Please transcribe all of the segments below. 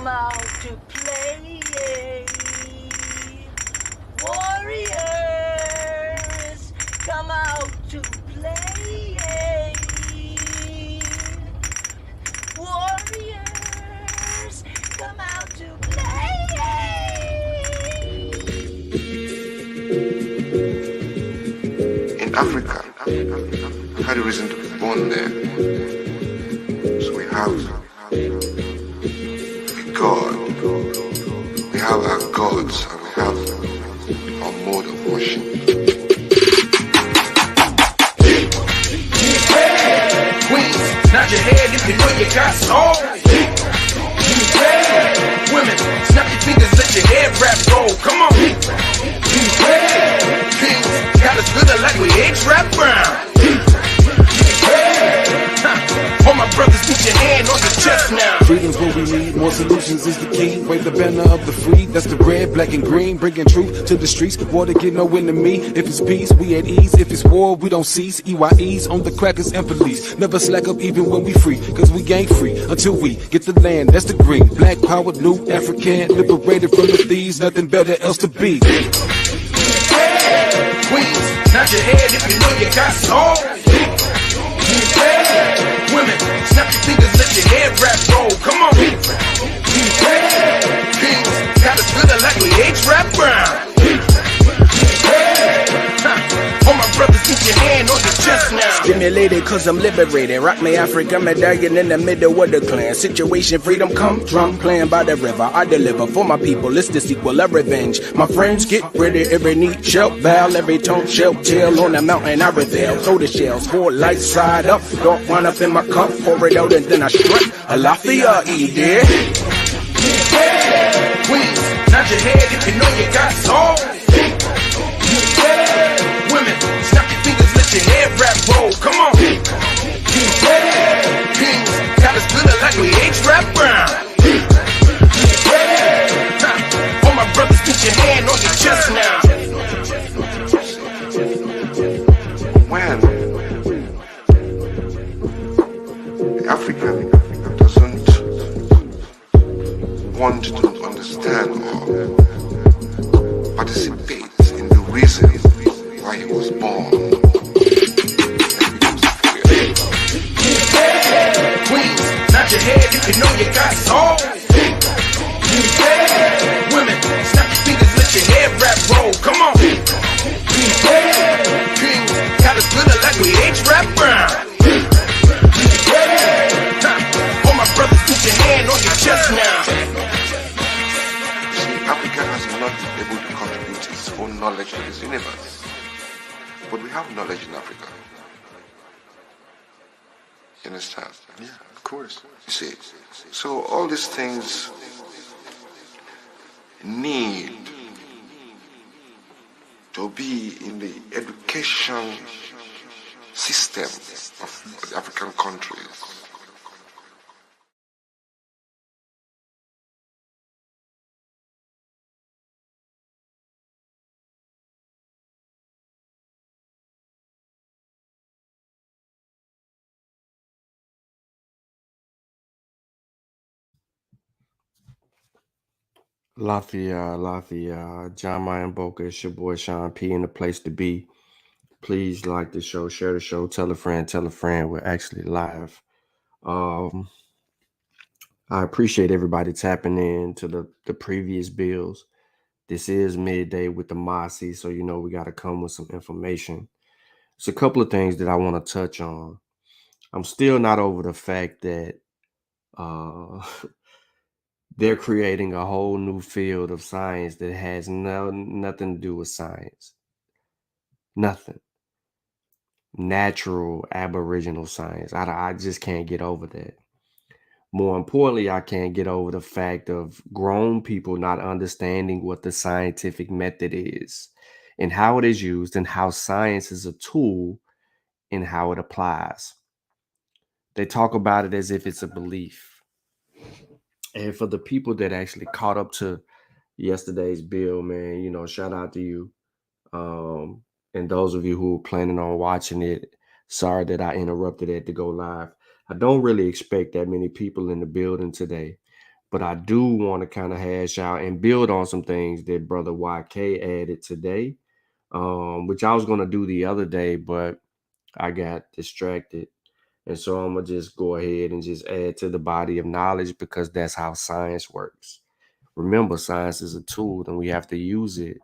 come out to play. Warriors, come out to play. Warriors, come out to play. In Africa, I had a reason to be born there. So we have a God. We have our gods and we have our mode of worship. Queens, nod your head if you know you got soul. Women, snap your fingers, let your hair wrap roll. Come on. Kings, got us feeling like we ain't trapped brown. All my brothers, put your hand on your chest now. Freedom's what we need, more solutions is the key. Wave the banner of the free, that's the red, black, and green. Bringing truth to the streets, water get no enemy. If it's peace, we at ease. If it's war, we don't cease. EYE's on the crackers and police. Never slack up even when we free, cause we ain't free until we get the land, that's the green. Black power, new African, liberated from the thieves, nothing better else to be. Queens, nod your head if you know you got soul. Women, snap your fingers, let your hair wrap roll. Come on. Kings, got us feeling like we ain't trapped brown. All my brothers, put your hand on your chest now. Stimulated cause I'm liberated. Rock me African medallion in the middle of the clan. Situation freedom come drum playing by the river. I deliver for my people. It's the sequel of revenge. My friends get ready. Every knee shall bow. Every tongue shall tell. On the mountain I reveal. Throw the shells. Pour light side up. Dark wine up in my cup. Pour it out and then I strut. Alafia dear. Queens, nod your head if you know you got soul. Women, snap your fingers, let your hair wrap roll. Come on. Kings, got us feeling like we ain't trapped brown. All my brothers, put your hand on your chest now. When the African doesn't want to understand or participate in the reason why he was born, Queens, nod your head if you know you got soul. Women, snap your fingers, let your hair wrap roll. Come on. Kings, got us feeling like we ain't trapped brown. All my brothers, put your hand on your chest now. see, Africa has not been able to contribute its own knowledge to this universe. But we have knowledge in Africa. You understand? Yeah, of course. You see, so all these things need to be in the education system of the African countries. Lafayette, John Mayan Boca, it's your boy Sean P in the place to be. Please like the show, share the show, tell a friend. We're actually live. Um, I appreciate everybody tapping in to the previous bills. This is midday with the Mossi, so you know we got to come with some information. It's a couple of things that I want to touch on. I'm still not over the fact that uh, they're creating a whole new field of science that has nothing to do with science. Nothing. Natural aboriginal science. I just can't get over that. More importantly, I can't get over the fact of grown people not understanding what the scientific method is and how it is used and how science is a tool and how it applies. They talk about it as if it's a belief. And for the people that actually caught up to yesterday's bill, man, you know, shout out to you. And those of you who are planning on watching it, sorry that I interrupted it to go live. I don't really expect that many people in the building today, But I do want to kind of hash out and build on some things that Brother YK added today, which I was going to do the other day, but I got distracted. And so I'm going to just go ahead and just add to the body of knowledge because that's how science works. Remember, science is a tool and we have to use it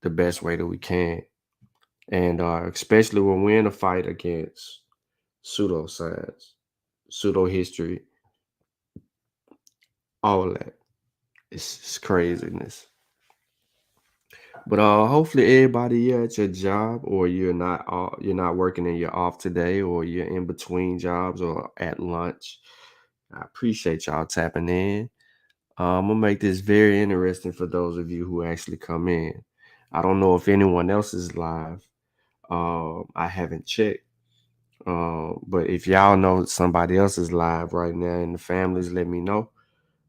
the best way that we can. And especially when we're in a fight against pseudoscience, pseudo history, all of that. It's craziness. But hopefully everybody at your job, or you're not working and you're off today, or you're in between jobs or at lunch. I appreciate y'all tapping in. I'm gonna make this very interesting for those of you who actually come in. I don't know if anyone else is live. I haven't checked. But if y'all know somebody else is live right now in the families, let me know.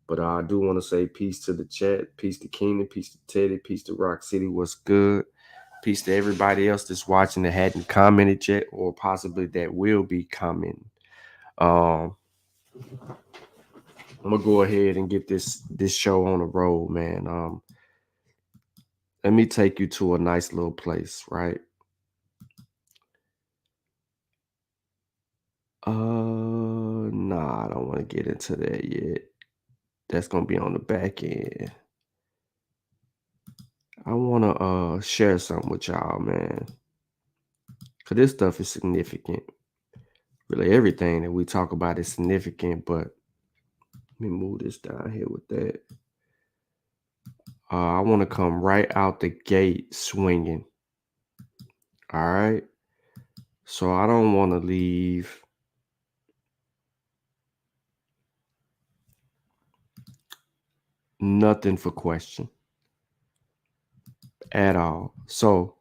But I do want to say peace to the chat, peace to Keenan, peace to Teddy, peace to Rock City. What's good? Peace to everybody else that's watching that hadn't commented yet, or possibly that will be commenting. I'm gonna go ahead and get this show on the road, man. Let me take you to a nice little place, right? Nah, I don't want to get into that yet. That's gonna be on the back end. I wanna share something with y'all, man. Cause this stuff is significant. Really, everything that we talk about is significant, but let me move this down here with that. I want to come right out the gate swinging. All right. So I don't want to leave nothing for question at all. So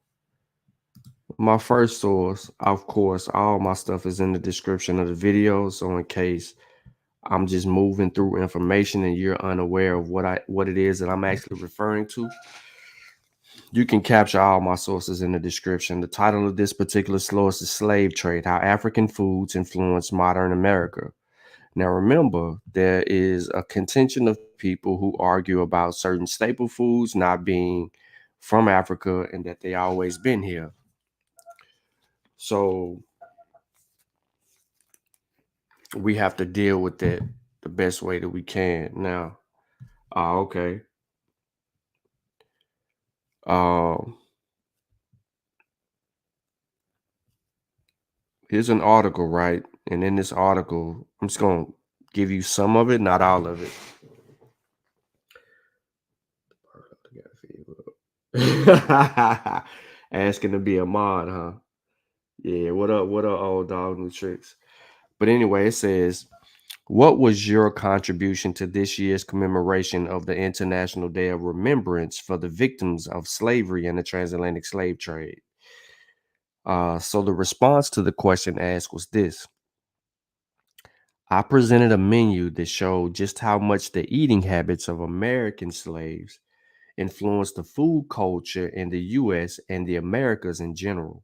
my first source, of course, all my stuff is in the description of the video. So in case I'm just moving through information and you're unaware of what it is that I'm actually referring to, you can capture all my sources in the description. The title of this particular source is Slave Trade, How African Foods Influence Modern America. Now, remember, there is a contention of people who argue about certain staple foods not being from Africa and that they always been here. So we have to deal with that the best way that we can. Now, okay. Here's an article, right? And in this article, I'm just going to give you some of it, not all of it. Asking to be a mod, huh? Yeah, what up, old dog, new tricks? But anyway, it says, what was your contribution to this year's commemoration of the International Day of Remembrance for the victims of slavery and the transatlantic slave trade? So the response to the question asked was this. I presented a menu that showed just how much the eating habits of American slaves influenced the food culture in the U.S. and the Americas in general.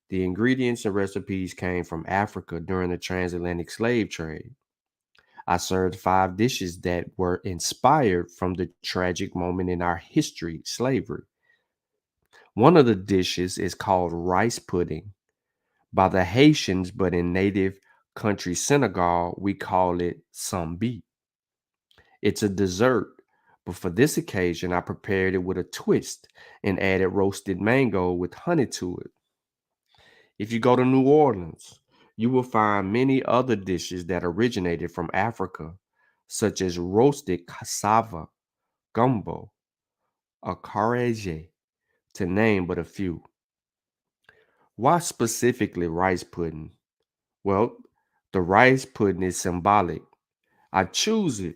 The ingredients and recipes came from Africa during the transatlantic slave trade. I served 5 dishes that were inspired from the tragic moment in our history, slavery. One of the dishes is called rice pudding by the Haitians, but in native country Senegal, we call it sambi. It's a dessert, but for this occasion, I prepared it with a twist and added roasted mango with honey to it. If you go to New Orleans, you will find many other dishes that originated from Africa, such as roasted cassava, gumbo, or carrege, to name but a few. Why specifically rice pudding? Well, the rice pudding is symbolic. I choose it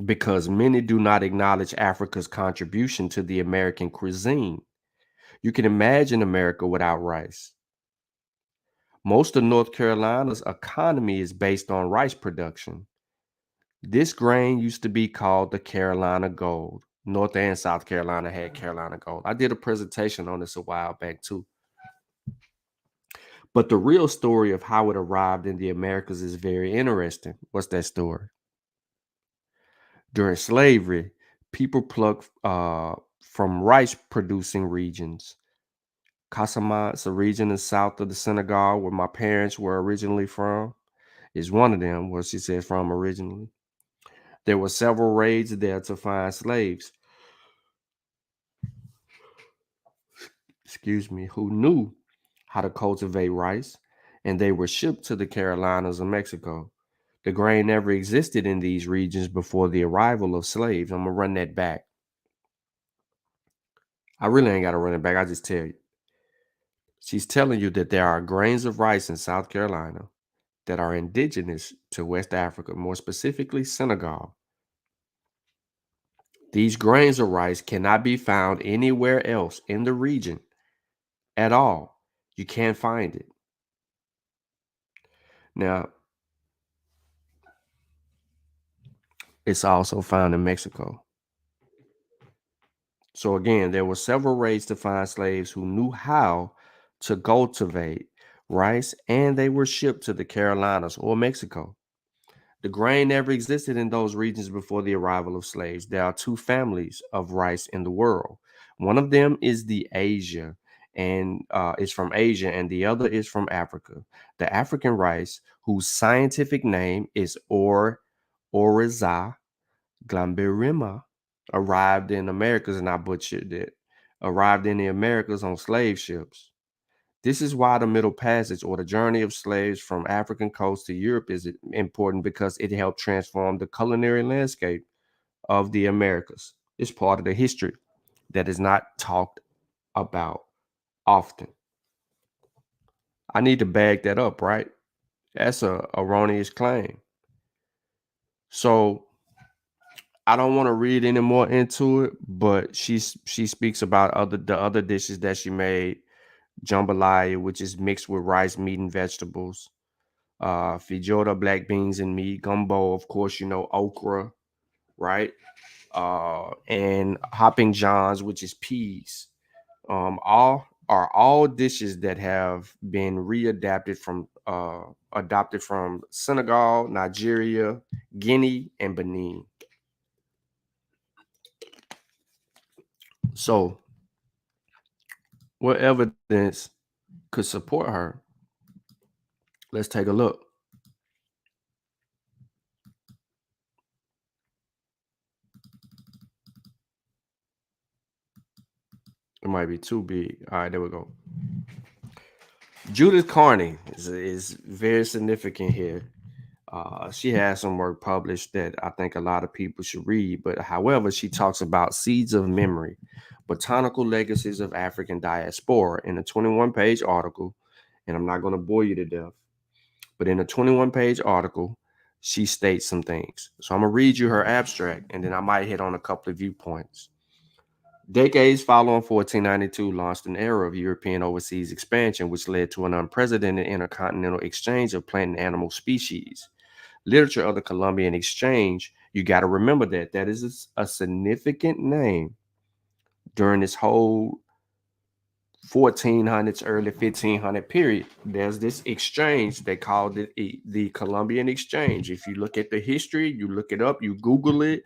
because many do not acknowledge Africa's contribution to the American cuisine. You can imagine America without rice. Most of North Carolina's economy is based on rice production. This grain used to be called the Carolina Gold. North and South Carolina had Carolina Gold. I did a presentation on this a while back too. But the real story of how it arrived in the Americas is very interesting. What's that story? During slavery, people plucked from rice producing regions. Casamance, a region in south of the Senegal where my parents were originally from, is one of them where she said from originally. There were several raids there to find slaves, who knew how to cultivate rice, and they were shipped to the Carolinas of Mexico. The grain never existed in these regions before the arrival of slaves. I'm gonna run that back. I really ain't gotta run it back. I just tell you. She's telling you that there are grains of rice in South Carolina that are indigenous to West Africa, more specifically Senegal. These grains of rice cannot be found anywhere else in the region at all. You can't find it. Now, it's also found in Mexico. So again, there were several raids to find slaves who knew how to cultivate rice, and they were shipped to the Carolinas or Mexico. The grain never existed in those regions before the arrival of slaves. There are two families of rice in the world. One of them is the Asia, and is from Asia, and the other is from Africa. The African rice, whose scientific name is Oryza glabirima, arrived in Americas, and I butchered it. Arrived in the Americas on slave ships. This is why the Middle Passage, or the journey of slaves from African coast to Europe, is important, because it helped transform the culinary landscape of the Americas. It's part of the history that is not talked about often. I need to bag that up, right? That's a erroneous claim. So I don't want to read any more into it, but she speaks about the other dishes that she made. Jambalaya, which is mixed with rice, meat, and vegetables. Feijoada, black beans and meat. Gumbo, of course, okra, right? And hopping johns, which is peas. All dishes that have been adopted from Senegal, Nigeria, Guinea, and Benin. So, what evidence could support her? Let's take a look. It might be too big. All right, there we go. Judith Carney is very significant here. She has some work published that I think a lot of people should read. But however, she talks about Seeds of Memory, Botanical Legacies of African Diaspora in a 21-page article. And I'm not going to bore you to death. But in a 21-page article, she states some things. So I'm going to read you her abstract, and then I might hit on a couple of viewpoints. Decades following 1492 launched an era of European overseas expansion, which led to an unprecedented intercontinental exchange of plant and animal species. Literature of the Columbian Exchange, you got to remember that is a significant name during this whole 1400s, early 1500 period. There's this exchange. They called it the Columbian Exchange. If you look at the history, you look it up, you Google it,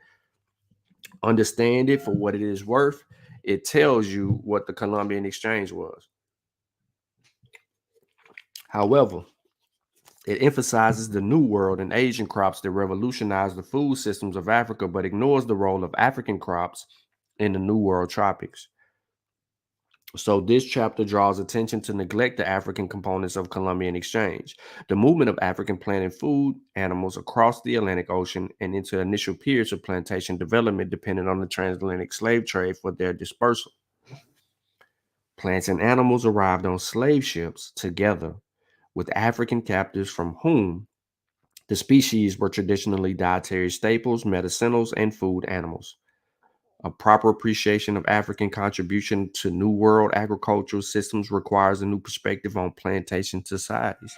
understand it for what it is worth, it tells you what the Columbian Exchange was. However, it emphasizes the New World and Asian crops that revolutionized the food systems of Africa, but ignores the role of African crops in the New World tropics. So this chapter draws attention to neglect the African components of Columbian exchange, the movement of African plant and food animals across the Atlantic Ocean and into initial periods of plantation development dependent on the transatlantic slave trade for their dispersal. Plants and animals arrived on slave ships together with African captives from whom the species were traditionally dietary staples, medicinals, and food animals. A proper appreciation of African contribution to New World agricultural systems requires a new perspective on plantation societies,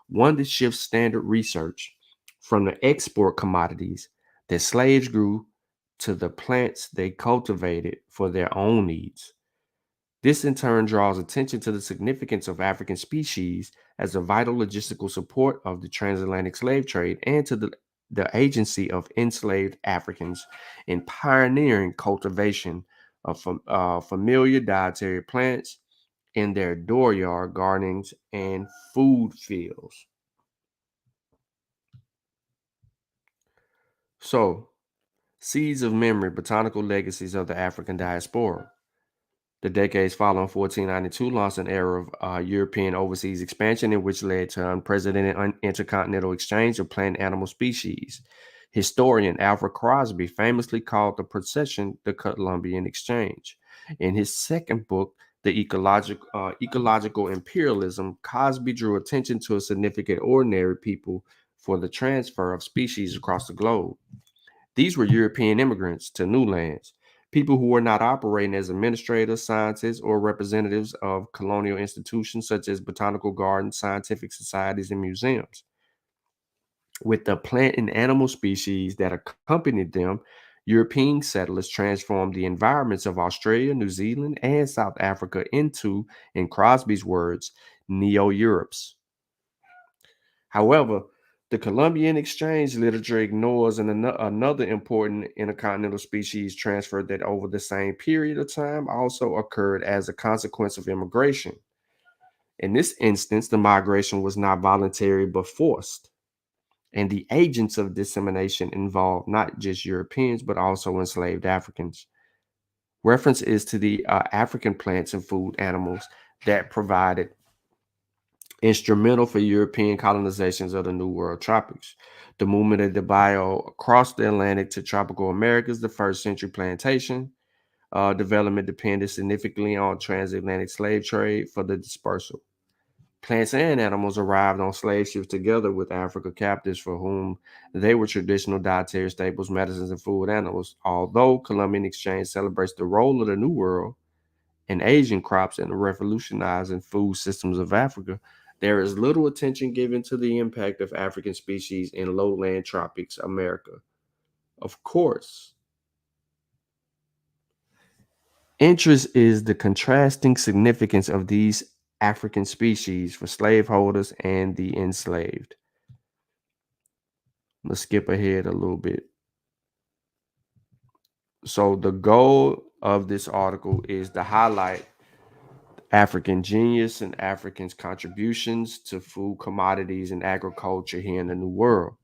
one that shifts standard research from the export commodities that slaves grew to the plants they cultivated for their own needs. This in turn draws attention to the significance of African species as a vital logistical support of the transatlantic slave trade and to the the agency of enslaved Africans in pioneering cultivation of familiar dietary plants in their dooryard gardens and food fields. So, Seeds of Memory, Botanical Legacies of the African Diaspora. The decades following 1492 launched an era of European overseas expansion, in which led to unprecedented intercontinental exchange of plant and animal species. Historian Alfred Crosby famously called the procession the Columbian Exchange. In his second book, The Ecological Imperialism, Cosby drew attention to a significant ordinary people for the transfer of species across the globe. These were European immigrants to new lands, people who were not operating as administrators, scientists, or representatives of colonial institutions such as botanical gardens, scientific societies, and museums. With the plant and animal species that accompanied them, European settlers transformed the environments of Australia, New Zealand, and South Africa into, in Crosby's words, Neo Europes. However, the Columbian exchange literature ignores another important intercontinental species transfer that over the same period of time also occurred as a consequence of immigration. In this instance, the migration was not voluntary but forced, and the agents of dissemination involved not just Europeans but also enslaved Africans. Reference is to the African plants and food animals that provided instrumental for European colonizations of the New World tropics. The movement of the bio across the Atlantic to tropical Americas, the first century plantation development depended significantly on transatlantic slave trade for the dispersal. Plants and animals arrived on slave ships together with Africa captives for whom they were traditional dietary staples, medicines, and food animals. Although Columbian exchange celebrates the role of the New World and Asian crops in the revolutionizing food systems of Africa, there is little attention given to the impact of African species in lowland tropics America. Of course, interest is the contrasting significance of these African species for slaveholders and the enslaved. Let's skip ahead a little bit. So the goal of this article is to highlight African genius and Africans' contributions to food commodities and agriculture here in the New World.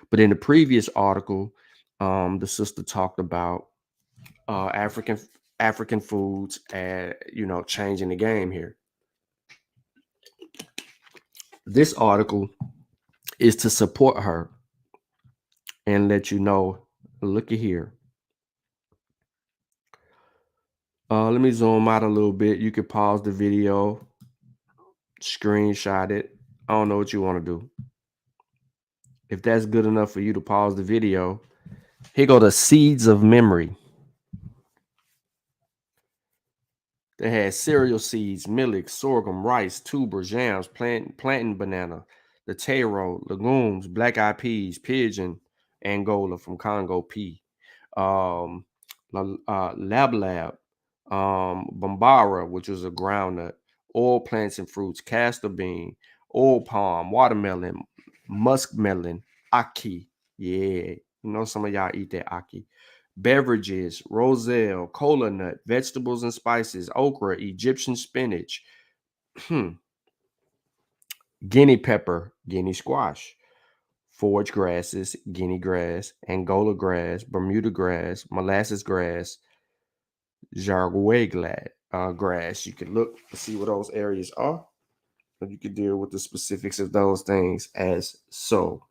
But in the previous article, the sister talked about African foods and changing the game here. This article is to support her and let you know. Look at here. Let me zoom out a little bit. You can pause the video, screenshot it. I don't know what you want to do. If that's good enough for you to pause the video, here go the Seeds of Memory. They had cereal seeds, millet, sorghum, rice, tubers, yams, plantain banana, the taro, legumes, black eyed peas, pigeon, Angola from Congo pea, um, lab, bambara, which was a groundnut, oil plants and fruits, castor bean, oil palm, watermelon, muskmelon, aki. Yeah, some of y'all eat that aki. Beverages, roselle, cola nut, vegetables and spices, okra, Egyptian spinach, guinea pepper, guinea squash, forage grasses, guinea grass, Angola grass, Bermuda grass, molasses grass, jarguay grass. You can look to see what those areas are, and you can deal with the specifics of those things as so.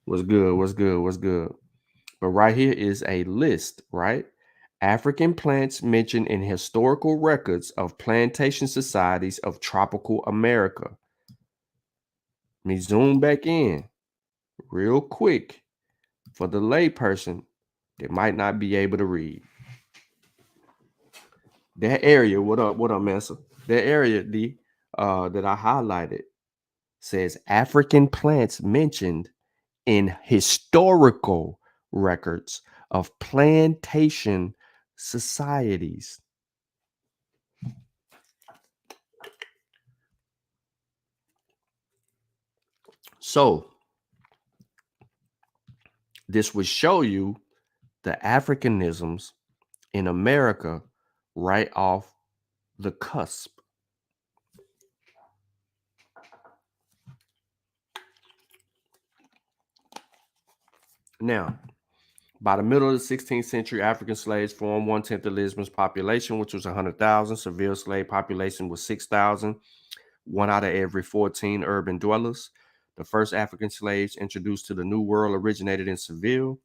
What's good? What's good? What's good? But right here is a list, right? African plants mentioned in historical records of plantation societies of tropical America. Let me zoom back in real quick for the layperson that might not be able to read. That area, what up, Massa? That area, that I highlighted says African plants mentioned in historical records of plantation societies. So This would show you the Africanisms in America right off the cusp. Now, by the middle of the 16th century, African slaves formed 1/10 of Lisbon's population, which was 100,000. Seville slave population was 6,000, one out of every 14 urban dwellers. The first African slaves introduced to the New World originated in Seville,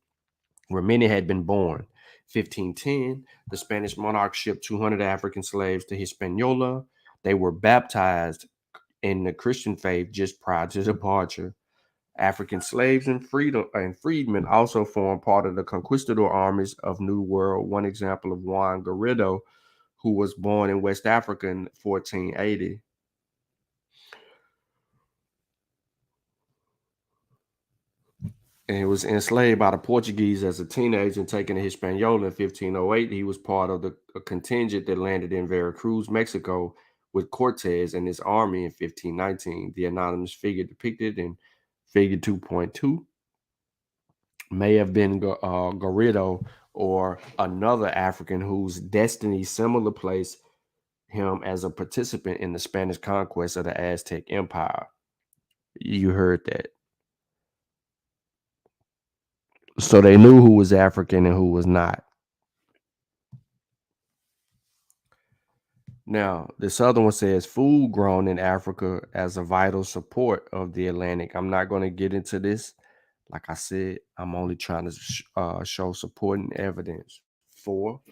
where many had been born. 1510, the Spanish monarch shipped 200 African slaves to Hispaniola. They were baptized in the Christian faith just prior to departure. African slaves and freedmen also formed part of the conquistador armies of New World. One example of Juan Garrido, who was born in West Africa in 1480. And he was enslaved by the Portuguese as a teenager and taken to Hispaniola in 1508. He was part of a contingent that landed in Veracruz, Mexico, with Cortez and his army in 1519. The anonymous figure depicted in Figure 2.2 may have been Garrido or another African whose destiny similar placed him as a participant in the Spanish conquest of the Aztec Empire. You heard that. So they knew who was African and who was not. Now, this other one says food grown in Africa as a vital support of the Atlantic. I'm not going to get into this. Like I said, I'm only trying to show supporting evidence for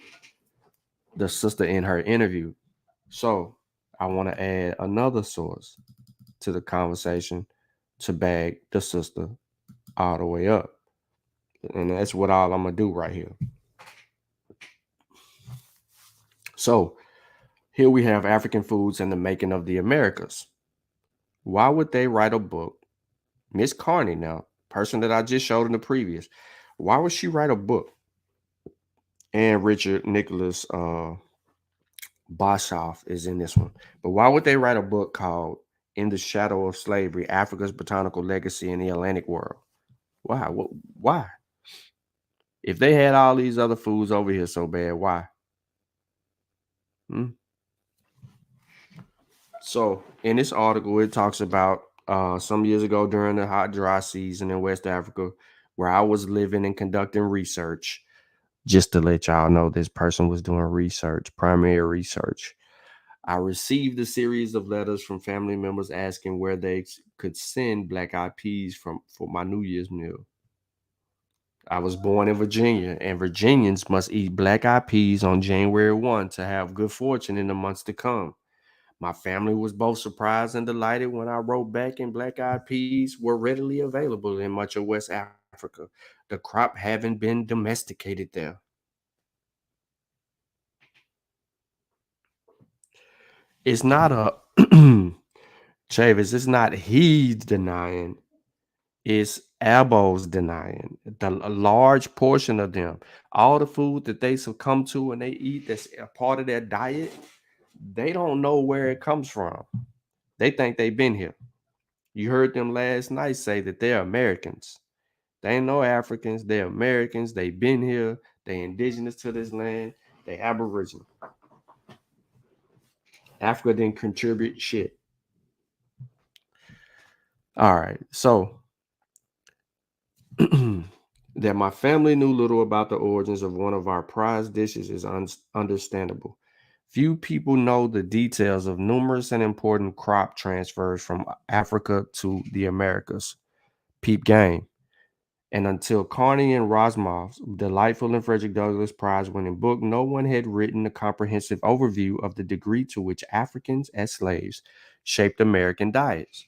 the sister in her interview. So I want to add another source to the conversation to bag the sister all the way up. And that's what all I'm going to do right here. So here we have African foods and the making of the Americas. Why would they write a book? Miss Carney now, person that I just showed in the previous. Why would she write a book? And Richard Nicholas Boshoff is in this one. But why would they write a book called In the Shadow of Slavery, Africa's Botanical Legacy in the Atlantic World? Why? Why? If they had all these other foods over here so bad, why? So in this article, it talks about some years ago during the hot, dry season in West Africa, where I was living and conducting research. Just to let y'all know, this person was doing research, primary research. I received a series of letters from family members asking where they could send black-eyed peas for my New Year's meal. I was born in Virginia, and Virginians must eat black-eyed peas on January 1 to have good fortune in the months to come. My family was both surprised and delighted when I wrote back, and black-eyed peas were readily available in much of West Africa, the crop having been domesticated there. It's not a Chavis, it's not he's denying, it's Abos denying. A large portion of them, all the food that they succumb to and they eat that's a part of their diet, they don't know where it comes from. They think they've been here. You heard them last night say that they're Americans. They ain't no Africans. They're Americans. They've been here. They indigenous to this land. They Aboriginal. Africa didn't contribute shit. All right. So that my family knew little about the origins of one of our prized dishes is understandable. Few people know the details of numerous and important crop transfers from Africa to the Americas. Peep game. And until Carney and Rosmouth's delightful and Frederick Douglass prize-winning book, no one had written a comprehensive overview of the degree to which Africans as slaves shaped American diets.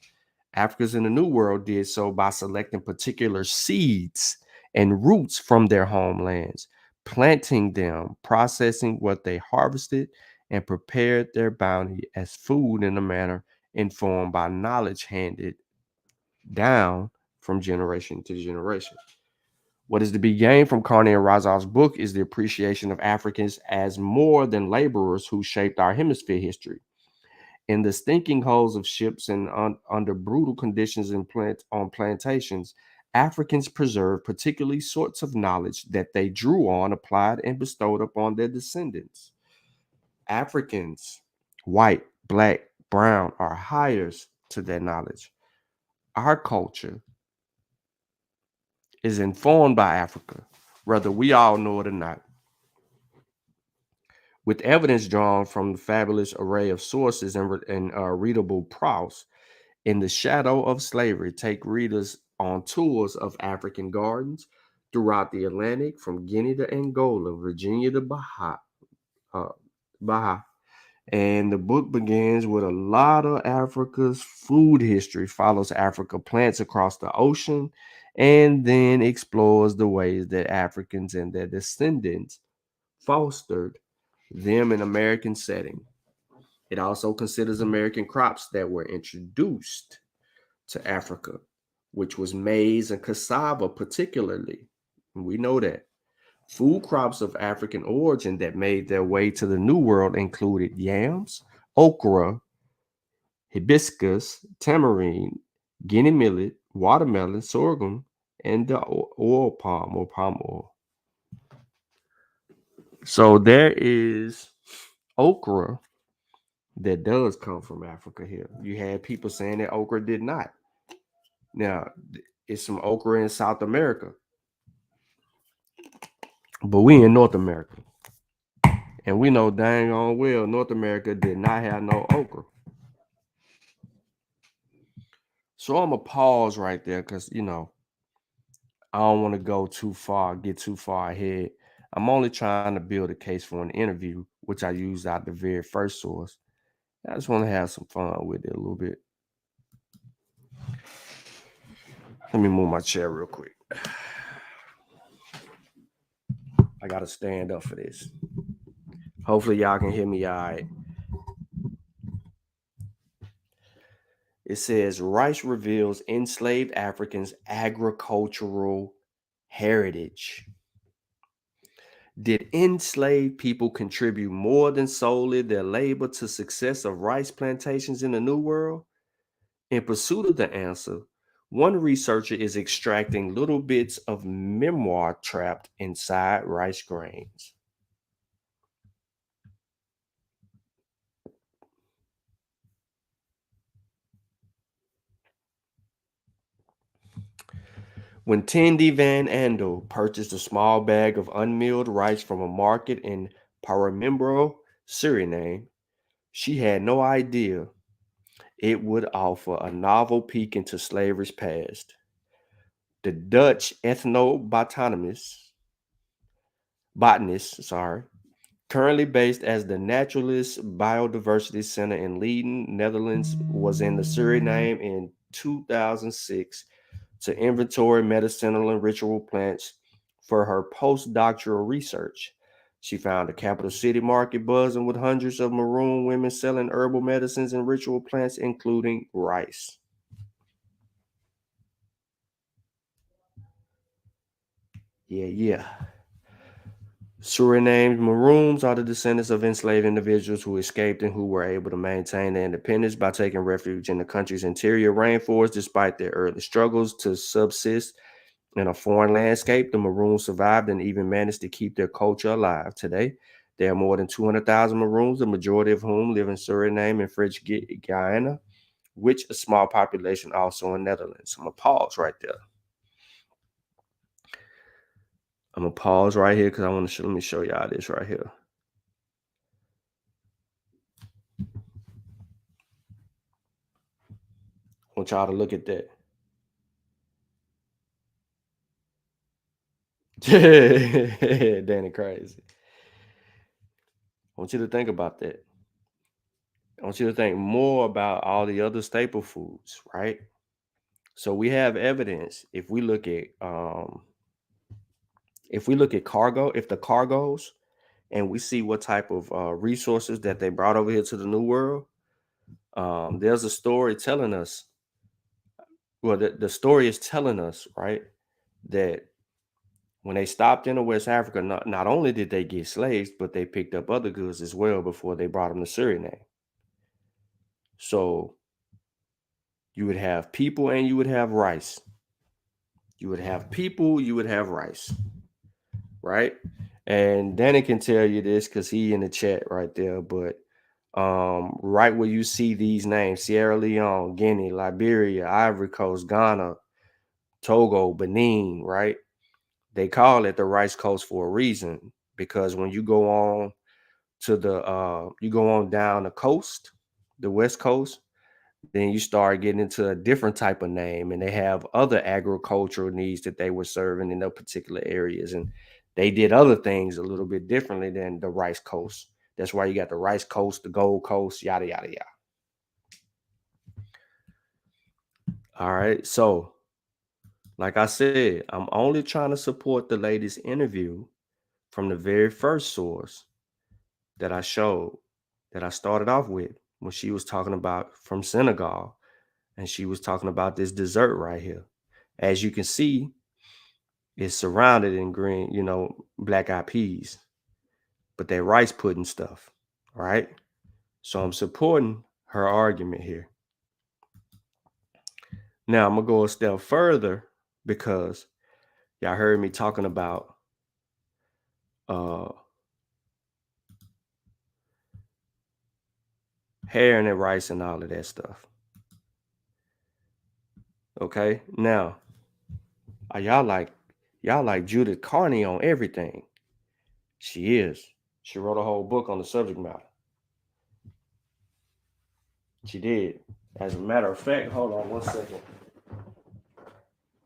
Africans in the New World did so by selecting particular seeds and roots from their homelands, planting them, processing what they harvested, and prepared their bounty as food in a manner informed by knowledge handed down from generation to generation. What is to be gained from Carney and Razov's book is the appreciation of Africans as more than laborers who shaped our hemisphere history. In the stinking hulls of ships and under brutal conditions on plantations, Africans preserved particularly sorts of knowledge that they drew on, applied, and bestowed upon their descendants. Africans, white, black, brown, are heirs to that knowledge. Our culture is informed by Africa, whether we all know it or not. With evidence drawn from the fabulous array of sources and readable prose, In the Shadow of Slavery, take readers on tours of African gardens throughout the Atlantic, from Guinea to Angola, Virginia to uh, Baja. And the book begins with a lot of Africa's food history, follows Africa plants across the ocean, and then explores the ways that Africans and their descendants fostered them in American setting. It also considers American crops that were introduced to Africa, which was maize and cassava particularly. We know that. Food crops of African origin that made their way to the New World included yams, okra, hibiscus, tamarind, guinea millet, watermelon, sorghum, and the oil palm or palm oil. So there is okra that does come from Africa here. You had people saying that okra did not. Now, it's some okra in South America, but we in North America. And we know dang on well North America did not have no okra. So I'm going to pause right there because, I don't want to go too far, get too far ahead. I'm only trying to build a case for an interview, which I used out the very first source. I just want to have some fun with it a little bit. Let me move my chair real quick. I got to stand up for this. Hopefully y'all can hear me all right. It says Rice reveals enslaved Africans' agricultural heritage. Did enslaved people contribute more than solely their labor to success of rice plantations in the New World? In pursuit of the answer, one researcher is extracting little bits of memoir trapped inside rice grains. When Tindy Van Andel purchased a small bag of unmilled rice from a market in Paramaribo, Suriname, she had no idea it would offer a novel peek into slavery's past. The Dutch botanist, currently based as the Naturalist Biodiversity Center in Leiden, Netherlands, was in the Suriname in 2006 to inventory medicinal and ritual plants for her postdoctoral research. She found the capital city market buzzing with hundreds of maroon women selling herbal medicines and ritual plants, including rice. Yeah. Suriname's Maroons are the descendants of enslaved individuals who escaped and who were able to maintain their independence by taking refuge in the country's interior rainforest despite their early struggles to subsist in a foreign landscape. The Maroons survived and even managed to keep their culture alive. Today, there are more than 200,000 Maroons, the majority of whom live in Suriname and French Guiana, which a small population also in Netherlands. I'm going to pause right there. I'm going to pause right here because I want to let me show y'all this right here. I want y'all to look at that. Danny crazy. I want you to think about that. I want you to think more about all the other staple foods, right? So we have evidence. If we look at cargo, if the cargoes, and we see what type of resources that they brought over here to the New World, there's a story telling us. Well, the story is telling us, right, that when they stopped into West Africa, not only did they get slaves, but they picked up other goods as well before they brought them to Suriname. So you would have people and you would have rice. You would have people, you would have rice, right? And Danny can tell you this because he in the chat right there. But right where you see these names, Sierra Leone, Guinea, Liberia, Ivory Coast, Ghana, Togo, Benin, right? They call it the rice coast for a reason, because when you go on to the you go on down the coast, the west coast, then you start getting into a different type of name, and they have other agricultural needs that they were serving in those particular areas, and they did other things a little bit differently than the rice coast. That's why you got the rice coast, the gold coast, yada yada yada. All right, so like I said, I'm only trying to support the lady's interview from the very first source that I showed, that I started off with, when she was talking about from Senegal, and she was talking about this dessert right here. As you can see, it's surrounded in green, black eyed peas, but they're rice pudding stuff. All right. So I'm supporting her argument here. Now I'm gonna go a step further, because y'all heard me talking about hair and rice and all of that stuff. Okay. Now, are y'all like Judith Carney on everything? She is. She wrote a whole book on the subject matter. She did. As a matter of fact, hold on one second.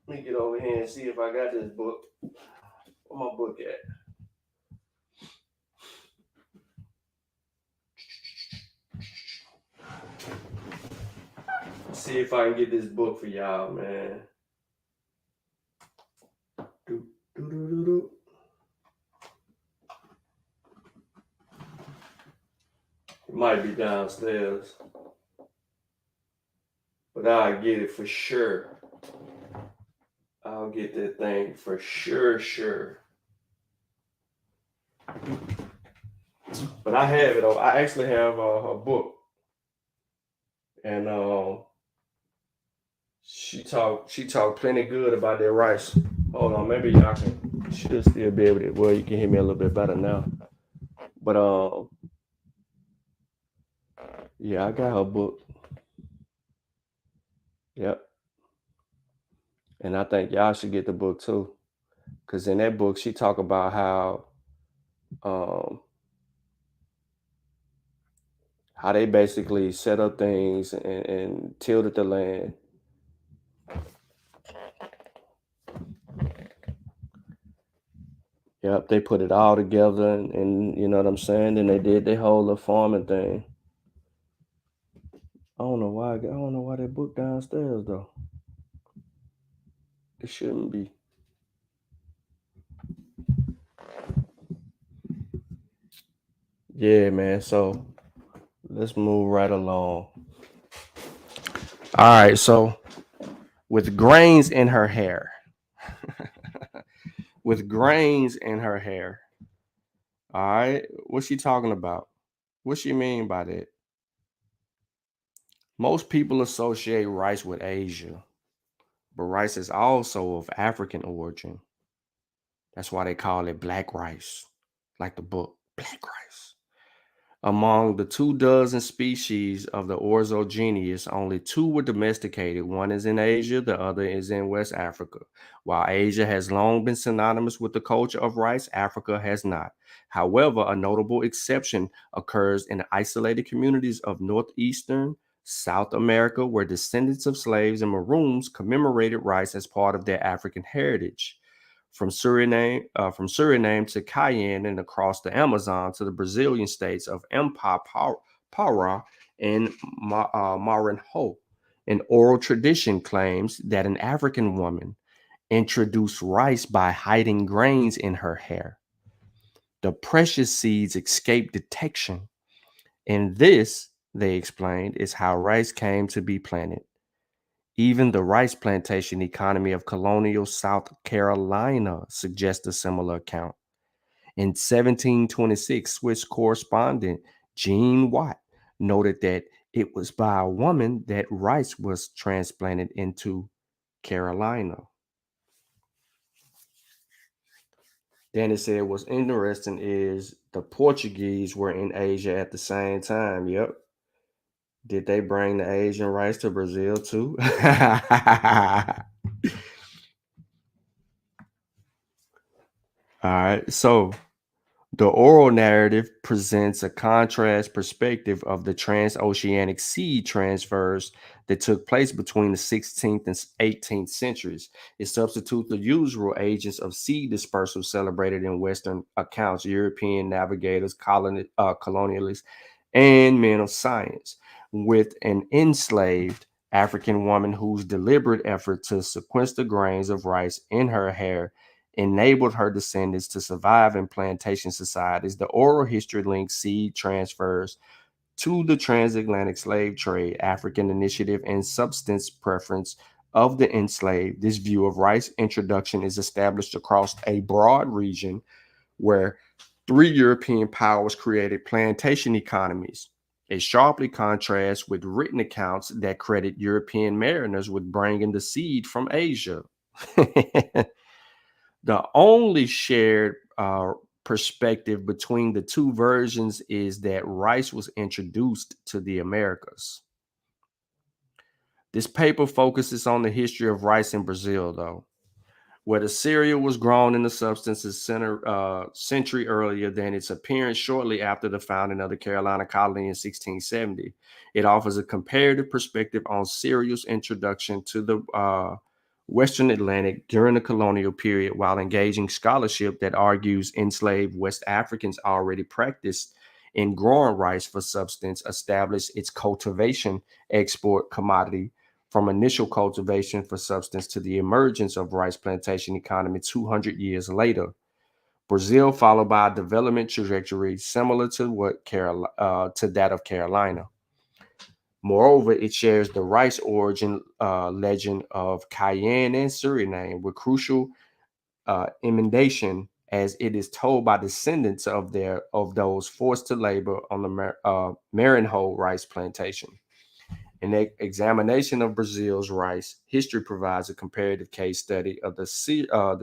Let me get over here and see if I got this book. Where my book at? See if I can get this book for y'all, man. It might be downstairs, but I'll get it for sure. I'll get that thing for sure. But I have it. I actually have her book, and she talked plenty good about that rice. Hold on, maybe y'all should still be able to. Well, you can hear me a little bit better now. But yeah, I got her book. Yep. And I think y'all should get the book too, because in that book she talk about how they basically set up things and tilled the land. Yep, they put it all together, and you know what I'm saying. Then they did their whole little farming thing. I don't know why that book downstairs though. It shouldn't be. Yeah, man. So let's move right along. All right, so with grains in her hair. With grains in her hair. All right, what's she talking about? What she mean by that? Most people associate rice with Asia, but rice is also of African origin. That's why they call it black rice, like the book, Black Rice. Among the 24 species of the orzo genus, only 2 were domesticated. One is in Asia, the other is in West Africa. While Asia has long been synonymous with the culture of rice, Africa has not. However, a notable exception occurs in the isolated communities of northeastern South America, where descendants of slaves and maroons commemorated rice as part of their African heritage. From Suriname to Cayenne and across the Amazon to the Brazilian states of Pará and Maranhão. An oral tradition claims that an African woman introduced rice by hiding grains in her hair. The precious seeds escaped detection, and this, they explained, is how rice came to be planted. Even the rice plantation economy of colonial South Carolina suggests a similar account. In 1726, Swiss correspondent Jean Watt noted that it was by a woman that rice was transplanted into Carolina. Then it said what's interesting is the Portuguese were in Asia at the same time. Yep. Did they bring the Asian rice to Brazil too? All right. So the oral narrative presents a contrast perspective of the transoceanic seed transfers that took place between the 16th and 18th centuries. It substitutes the usual agents of seed dispersal celebrated in Western accounts, European navigators, colonialists, and men of science, with an enslaved African woman whose deliberate effort to sequence the grains of rice in her hair enabled her descendants to survive in plantation societies. The oral history links seed transfers to the transatlantic slave trade, African initiative, and substance preference of the enslaved. This view of rice introduction is established across a broad region where three European powers created plantation economies. It sharply contrasts with written accounts that credit European mariners with bringing the seed from Asia. The only shared perspective between the two versions is that rice was introduced to the Americas. This paper focuses on the history of rice in Brazil, though, where the cereal was grown in the substances century earlier than its appearance shortly after the founding of the Carolina colony in 1670. It offers a comparative perspective on cereal's introduction to the Western Atlantic during the colonial period, while engaging scholarship that argues enslaved West Africans already practiced in growing rice for substance, established its cultivation export commodity from initial cultivation for substance to the emergence of rice plantation economy 200 years later. Brazil followed by a development trajectory similar to to that of Carolina. Moreover, it shares the rice origin legend of Cayenne and Suriname with crucial emendation, as it is told by descendants of those forced to labor on the Maranhão rice plantation. An examination of Brazil's rice history provides a comparative case study of the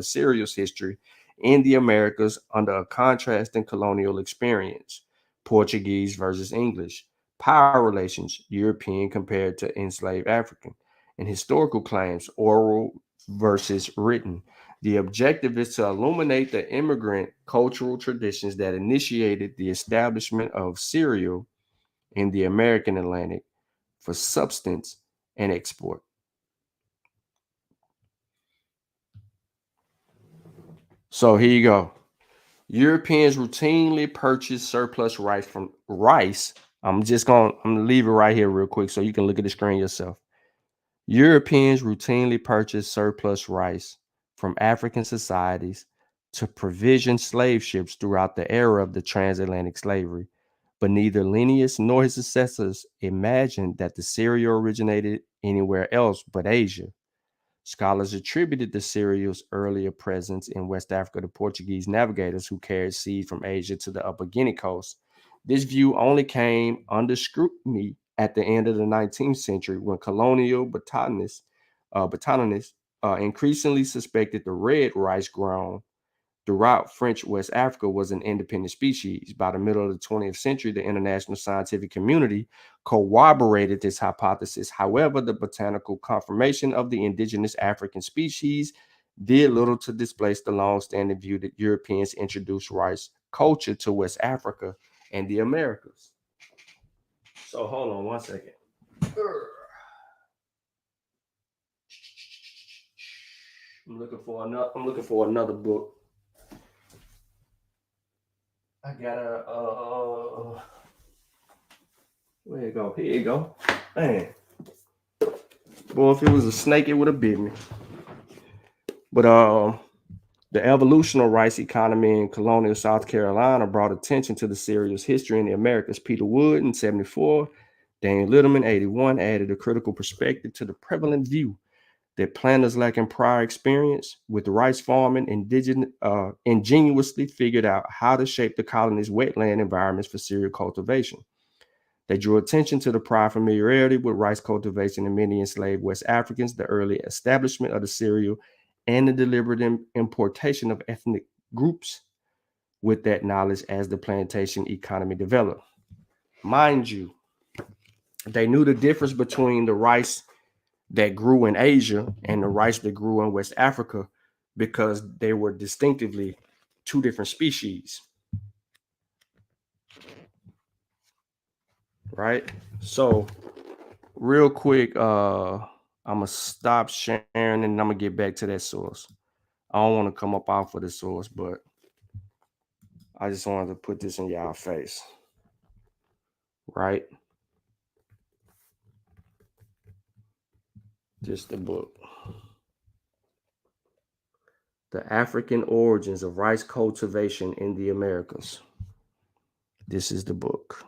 cereal's history in the Americas under a contrasting colonial experience, Portuguese versus English, power relations, European compared to enslaved African, and historical claims, oral versus written. The objective is to illuminate the immigrant cultural traditions that initiated the establishment of cereal in the American Atlantic for substance and export. So here you go. Europeans routinely purchase surplus rice. I'm gonna leave it right here real quick so you can look at the screen yourself. Europeans routinely purchase surplus rice from African societies to provision slave ships throughout the era of the transatlantic slavery. But neither Linnaeus nor his successors imagined that the cereal originated anywhere else but Asia. Scholars attributed the cereal's earlier presence in West Africa to Portuguese navigators who carried seed from Asia to the Upper Guinea coast. This view only came under scrutiny at the end of the 19th century when colonial botanists increasingly suspected the red rice grown throughout French West Africa was an independent species. By the middle of the 20th century, the international scientific community corroborated this hypothesis. However, the botanical confirmation of the indigenous African species did little to displace the long-standing view that Europeans introduced rice culture to West Africa and the Americas. So hold on one second. I'm looking for another book. I gotta where you go? Here you go. Man. Boy, if it was a snake, it would have bit me. But the evolution of rice economy in colonial South Carolina brought attention to the cereal's history in the Americas. Peter Wood in 74, Daniel Litterman 81 added a critical perspective to the prevalent view that planters lacking prior experience with rice farming ingenuously figured out how to shape the colony's wetland environments for cereal cultivation. They drew attention to the prior familiarity with rice cultivation in many enslaved West Africans, the early establishment of the cereal, and the deliberate importation of ethnic groups with that knowledge as the plantation economy developed. Mind you, they knew the difference between the rice that grew in Asia and the rice that grew in West Africa because they were distinctively two different species. Right? So, real quick, I'm gonna stop sharing and I'm gonna get back to that source. I don't want to come up off of the source, but I just wanted to put this in y'all face. Right? Just the book. The African Origins of Rice Cultivation in the Americas. This is the book.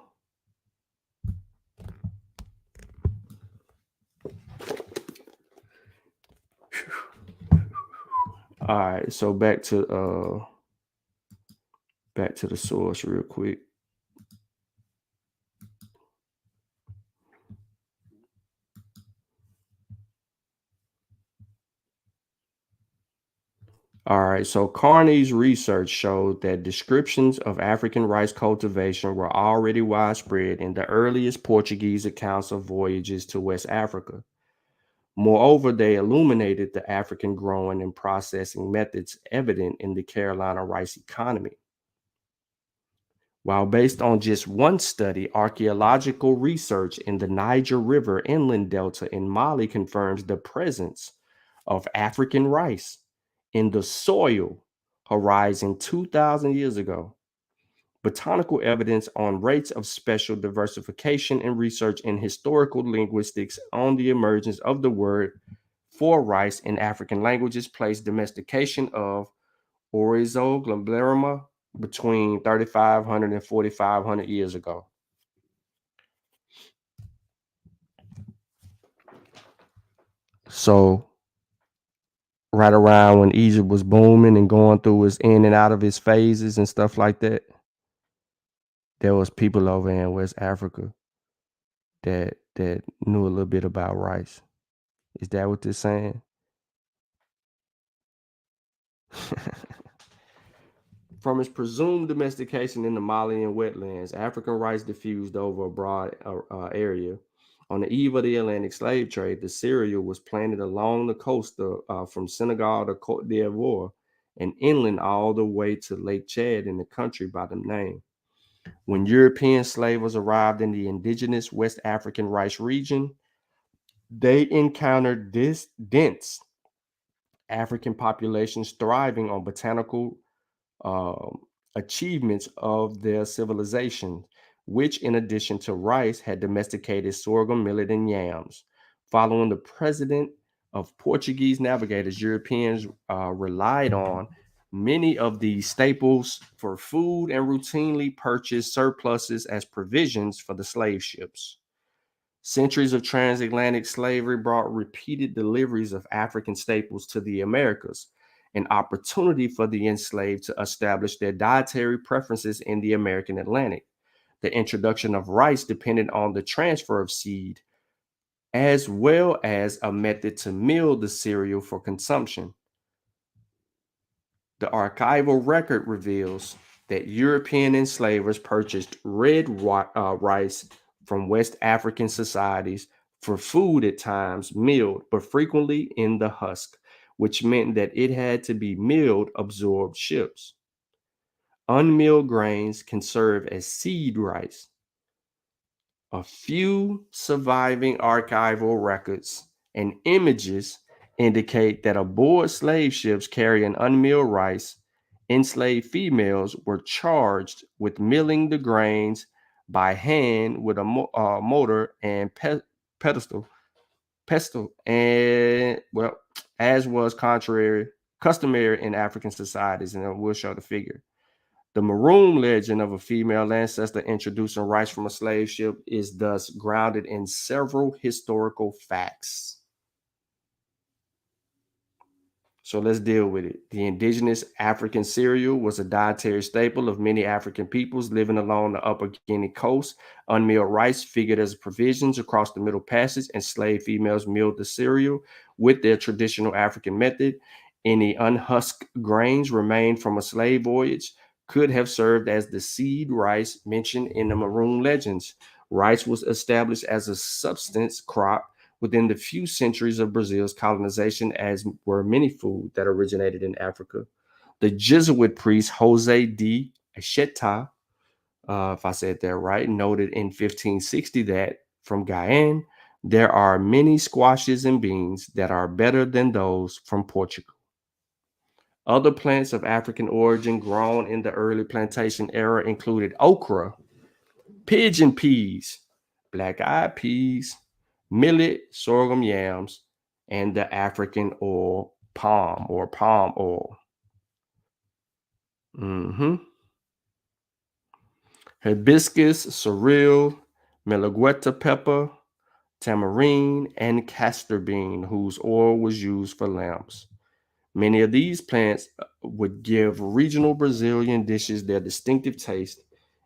All right, so back to the source real quick. All right, so Carney's research showed that descriptions of African rice cultivation were already widespread in the earliest Portuguese accounts of voyages to West Africa. Moreover, they illuminated the African growing and processing methods evident in the Carolina rice economy. While based on just one study, archaeological research in the Niger River inland delta in Mali confirms the presence of African rice in the soil horizon 2,000 years ago. Botanical evidence on rates of special diversification and research in historical linguistics on the emergence of the word for rice in African languages place domestication of Oryzo glabellum between 3,500 and 4,500 years ago. So, right around when Egypt was booming and going through its in and out of its phases and stuff like that, there was people over in West Africa that knew a little bit about rice. Is that what they're saying? From its presumed domestication in the Malian wetlands, African rice diffused over a broad area. On the eve of the Atlantic slave trade, the cereal was planted along the coast from Senegal to Cote d'Ivoire and inland all the way to Lake Chad in the country by the name. When European slavers arrived in the indigenous West African rice region, they encountered this dense African populations thriving on botanical achievements of their civilization, which, in addition to rice, had domesticated sorghum, millet, and yams. Following the precedent of Portuguese navigators, Europeans relied on many of these staples for food and routinely purchased surpluses as provisions for the slave ships. Centuries of transatlantic slavery brought repeated deliveries of African staples to the Americas, an opportunity for the enslaved to establish their dietary preferences in the American Atlantic. The introduction of rice depended on the transfer of seed, as well as a method to mill the cereal for consumption. The archival record reveals that European enslavers purchased red rice from West African societies for food at times milled, but frequently in the husk, which meant that it had to be milled absorbed ships. Unmilled grains can serve as seed rice. A few surviving archival records and images indicate that aboard slave ships carrying unmilled rice, enslaved females were charged with milling the grains by hand with a motor and pestle, and well, as was customary in African societies, and we'll show the figure. The maroon legend of a female ancestor introducing rice from a slave ship is thus grounded in several historical facts. So let's deal with it. The indigenous African cereal was a dietary staple of many African peoples living along the upper Guinea coast. Unmilled rice figured as provisions across the Middle Passage, and slave females milled the cereal with their traditional African method. Any unhusked grains remained from a slave voyage could have served as the seed rice mentioned in the Maroon legends. Rice was established as a subsistence crop within the few centuries of Brazil's colonization, as were many food that originated in Africa. The Jesuit priest Jose de Acheta, if I said that right, noted in 1560 that from Guyana, there are many squashes and beans that are better than those from Portugal. Other plants of African origin grown in the early plantation era included okra, pigeon peas, black-eyed peas, millet, sorghum yams, and the African oil palm or palm oil. Hibiscus, sorrel, milagüeta pepper, tamarind, and castor bean, whose oil was used for lamps. Many of these plants would give regional Brazilian dishes their distinctive taste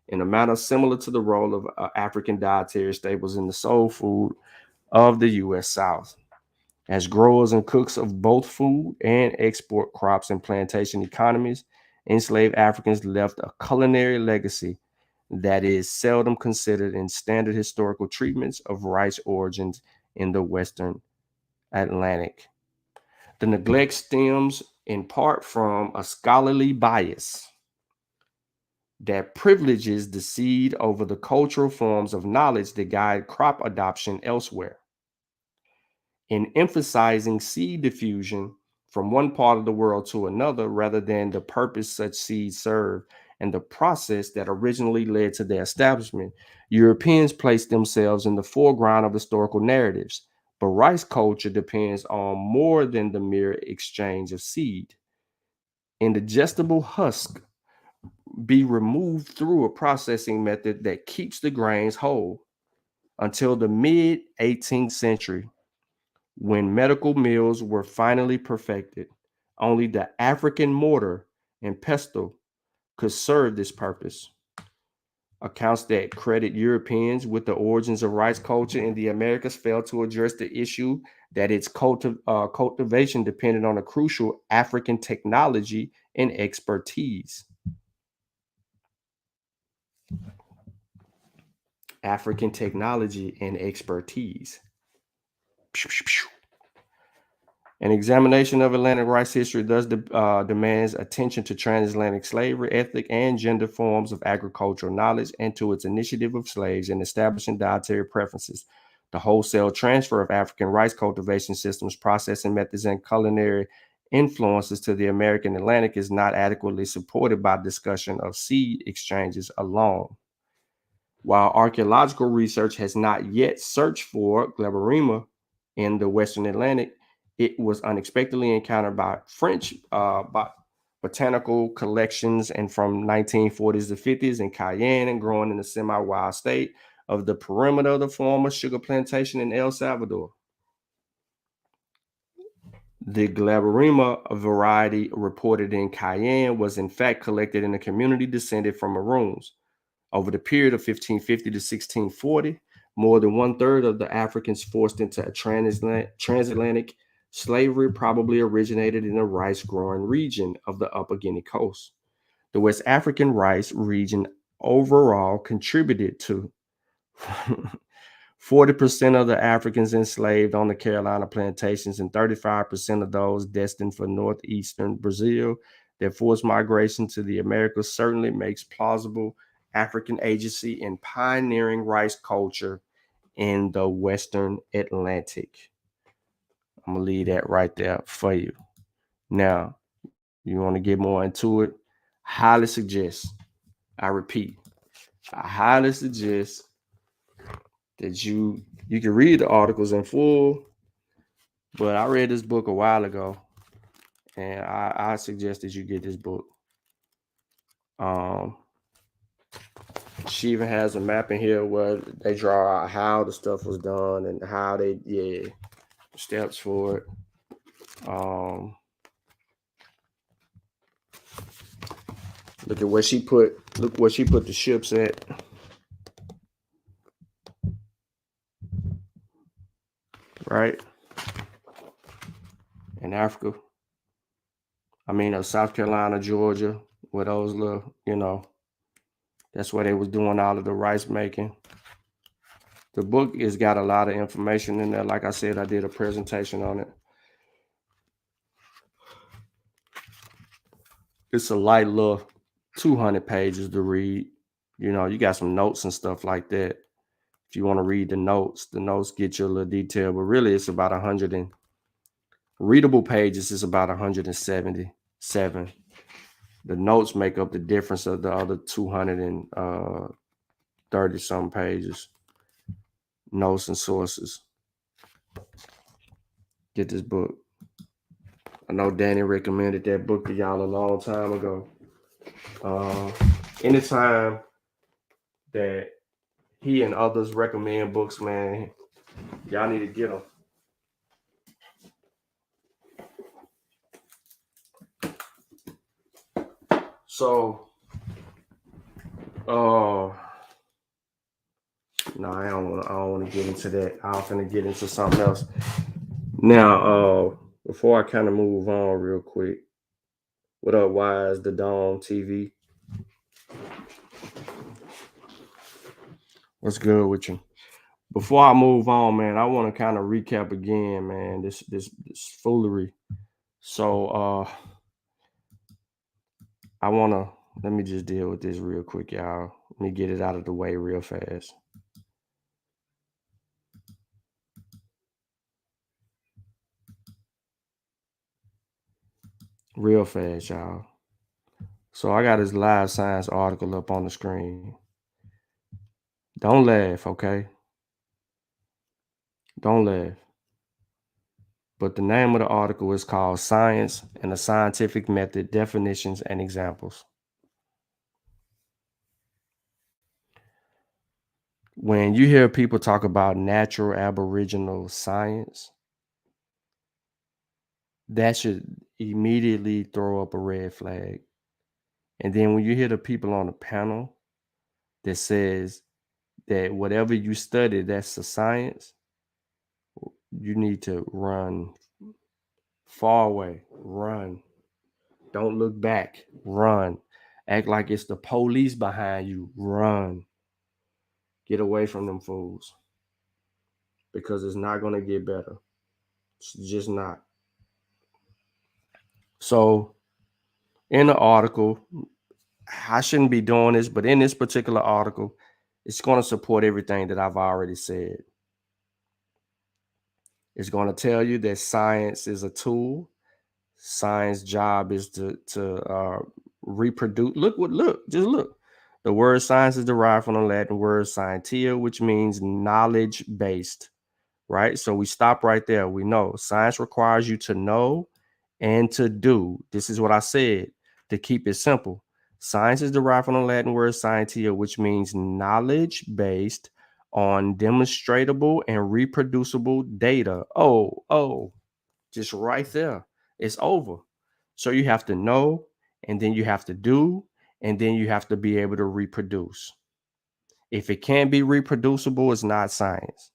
in a manner similar to the role of African dietary staples in the soul food of the U.S. South. As growers and cooks of both food and export crops and plantation economies, enslaved Africans left a culinary legacy that is seldom considered in standard historical treatments of rice origins in the Western Atlantic. The neglect stems in part from a scholarly bias that privileges the seed over the cultural forms of knowledge that guide crop adoption elsewhere. In emphasizing seed diffusion from one part of the world to another rather than the purpose such seeds serve and the process that originally led to their establishment, Europeans placed themselves in the foreground of historical narratives. But rice culture depends on more than the mere exchange of seed. Indigestible husk be removed through a processing method that keeps the grains whole. Until the mid 18th century, when medical mills were finally perfected, only the African mortar and pestle could serve this purpose. Accounts that credit Europeans with the origins of rice culture in the Americas fail to address the issue that its cultivation depended on a crucial African technology and expertise. African technology and expertise. An examination of Atlantic rice history thus demands attention to transatlantic slavery, ethnic and gender forms of agricultural knowledge, and to its initiative of slaves in establishing dietary preferences. The wholesale transfer of African rice cultivation systems, processing methods, and culinary influences to the American Atlantic is not adequately supported by discussion of seed exchanges alone. While archaeological research has not yet searched for Glaberrima in the Western Atlantic, it was unexpectedly encountered by French botanical collections and from 1940s to 50s in Cayenne and growing in the semi-wild state of the perimeter of the former sugar plantation in El Salvador. The Glaberrima variety reported in Cayenne was in fact collected in a community descended from Maroons. Over the period of 1550 to 1640, more than one-third of the Africans forced into transatlantic slavery probably originated in the rice-growing region of the Upper Guinea coast. The West African rice region overall contributed to 40% of the Africans enslaved on the Carolina plantations and 35% of those destined for northeastern Brazil. Their forced migration to the Americas certainly makes plausible African agency in pioneering rice culture in the Western Atlantic. I'm going to leave that right there for you. Now, you want to get more into it? Highly suggest, I repeat, I highly suggest that you can read the articles in full, but I read this book a while ago, and I suggest that you get this book. She even has a map in here where they draw out how the stuff was done and how they steps for it. Look at where she put the ships at. Right? In Africa. South Carolina, Georgia, where those little, that's where they was doing all of the rice making. The book has got a lot of information in there. Like I said, I did a presentation on it. It's a light little 200 pages to read. You got some notes and stuff like that. If you want to read the notes get you a little detail, but really it's about 100 and readable pages is about 177. The notes make up the difference of the other 230 some pages. Notes and sources. Get this book. I know Danny recommended that book to y'all a long time ago. Anytime that he and others recommend books, man, y'all need to get them. So, no, I don't want to get into that. I'm finna get into something else. Now, before I kind of move on real quick, what up, Wise the Dawn TV? What's good with you? Before I move on, man, I want to kind of recap again, man, this foolery. So, let me just deal with this real quick, y'all. Let me get it out of the way real fast. Real fast, y'all. So I got this Live Science article up on the screen. Don't laugh, okay? Don't laugh. But the name of the article is called Science and the Scientific Method, Definitions and Examples. When you hear people talk about natural aboriginal science, that should immediately throw up a red flag. And then when you hear the people on the panel that says that whatever you study, that's a science, you need to run far away. Run. Don't look back. Run. Act like it's the police behind you. Run. Get away from them fools. Because it's not going to get better. It's just not. So, in the article, I shouldn't be doing this, but in this particular article, it's going to support everything that I've already said. It's going to tell you that science is a tool. Science job is to reproduce. Just look. The word science is derived from the Latin word scientia, which means knowledge based, right? So we stop right there. We know science requires you to know and to do. This is what I said to keep it simple. Science is derived from the Latin word scientia, which means knowledge based on demonstrable and reproducible data. Just right there. It's over. So you have to know, and then you have to do, and then you have to be able to reproduce. If it can't be reproducible, it's not science.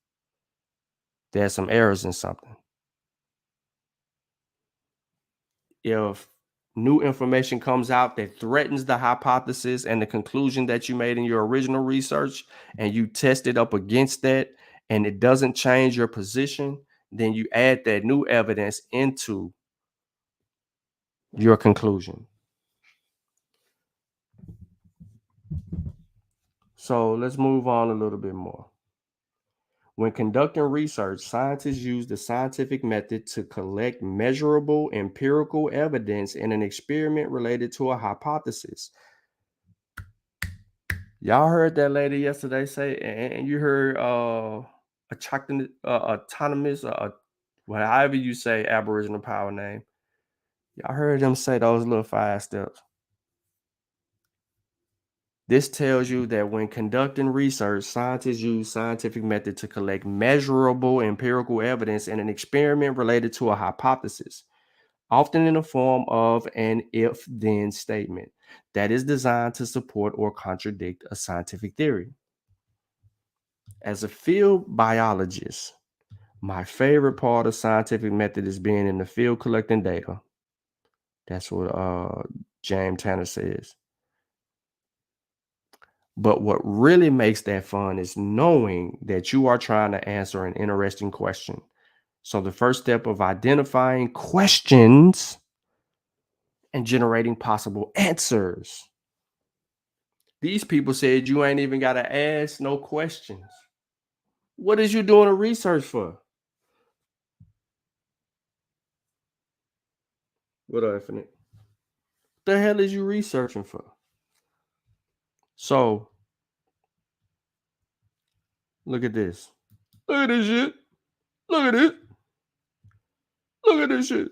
There's some errors in something. If new information comes out that threatens the hypothesis and the conclusion that you made in your original research, and you test it up against that, and it doesn't change your position, then you add that new evidence into your conclusion. So let's move on a little bit more. When conducting research, scientists use the scientific method to collect measurable empirical evidence in an experiment related to a hypothesis. Y'all heard that lady yesterday say, and you heard autonomous, however you say Aboriginal power name. Y'all heard them say those little 5 steps. This tells you that when conducting research, scientists use scientific method to collect measurable empirical evidence in an experiment related to a hypothesis, often in the form of an if-then statement that is designed to support or contradict a scientific theory. As a field biologist, my favorite part of scientific method is being in the field collecting data. That's what James Tanner says. But what really makes that fun is knowing that you are trying to answer an interesting question. So the first step of identifying questions and generating possible answers. These people said you ain't even got to ask no questions. What is you doing a research for? What up, Infinite? The hell is you researching for? So, look at this. Look at this shit. Look at it. Look at this shit.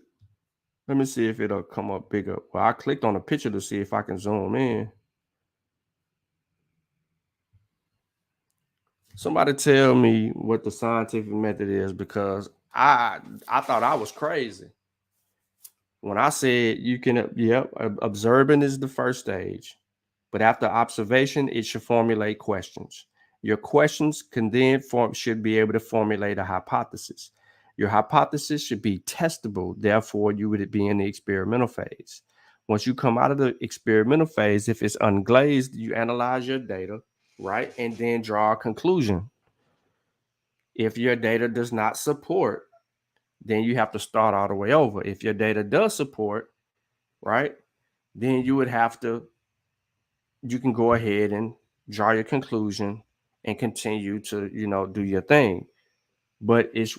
Let me see if it'll come up bigger. Well, I clicked on a picture to see if I can zoom in. Somebody tell me what the scientific method is, because I thought I was crazy when I said you can. Observing is the first stage, but after observation, it should formulate questions. Your questions can then should be able to formulate a hypothesis. Your hypothesis should be testable. Therefore, you would be in the experimental phase. Once you come out of the experimental phase, if it's unglazed, you analyze your data, right? And then draw a conclusion. If your data does not support, then you have to start all the way over. If your data does support, right, then you can go ahead and draw your conclusion and continue to, do your thing. But it's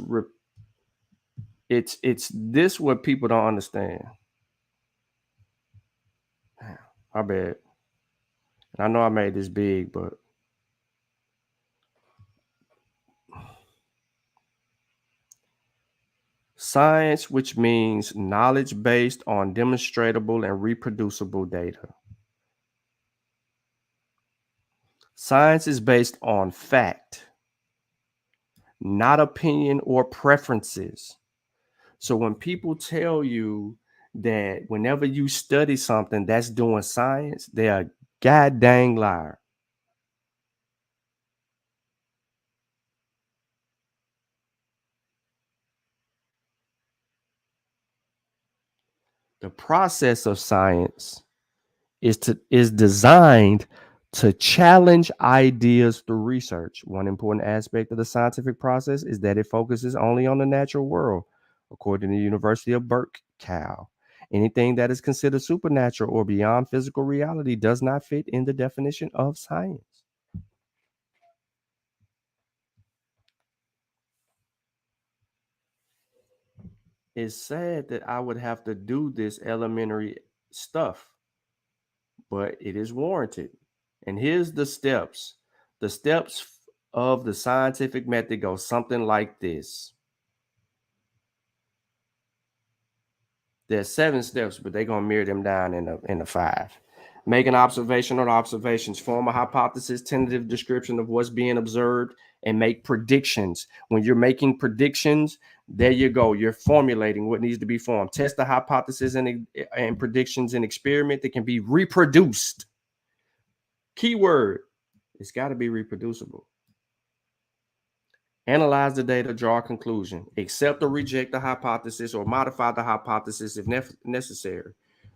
this what people don't understand. My bad. And I know I made this big, but science, which means knowledge based on demonstrable and reproducible data. Science is based on fact, not opinion or preferences. So when people tell you that whenever you study something that's doing science, they're a god dang liar. The process of science is designed to challenge ideas through research. One important aspect of the scientific process is that it focuses only on the natural world, according to the University of Berkeley. Anything that is considered supernatural or beyond physical reality does not fit in the definition of science. It's sad that I would have to do this elementary stuff, but it is warranted. And here's the steps. The steps of the scientific method go something like this. There's 7 steps, but they're going to mirror them down in the 5. Make an observation on observations, form a hypothesis, tentative description of what's being observed, and make predictions. When you're making predictions, there you go. You're formulating what needs to be formed. Test the hypothesis and predictions in experiment that can be reproduced. Keyword, it's got to be reproducible. Analyze the data, draw a conclusion. Accept or reject the hypothesis or modify the hypothesis if necessary.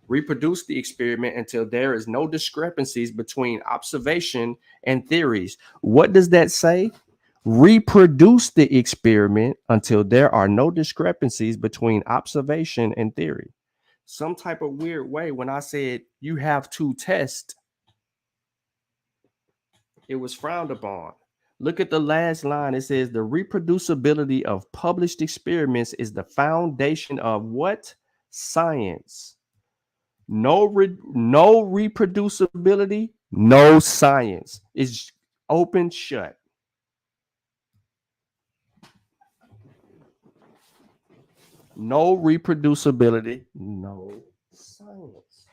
Reproduce the experiment until there is no discrepancies between observation and theories. What does that say? Reproduce the experiment until there are no discrepancies between observation and theory. Some type of weird way, when I said you have to test, it was frowned upon. Look at the last line. It says the reproducibility of published experiments is the foundation of what? Science. No reproducibility, no science. It's open shut. No reproducibility, no science.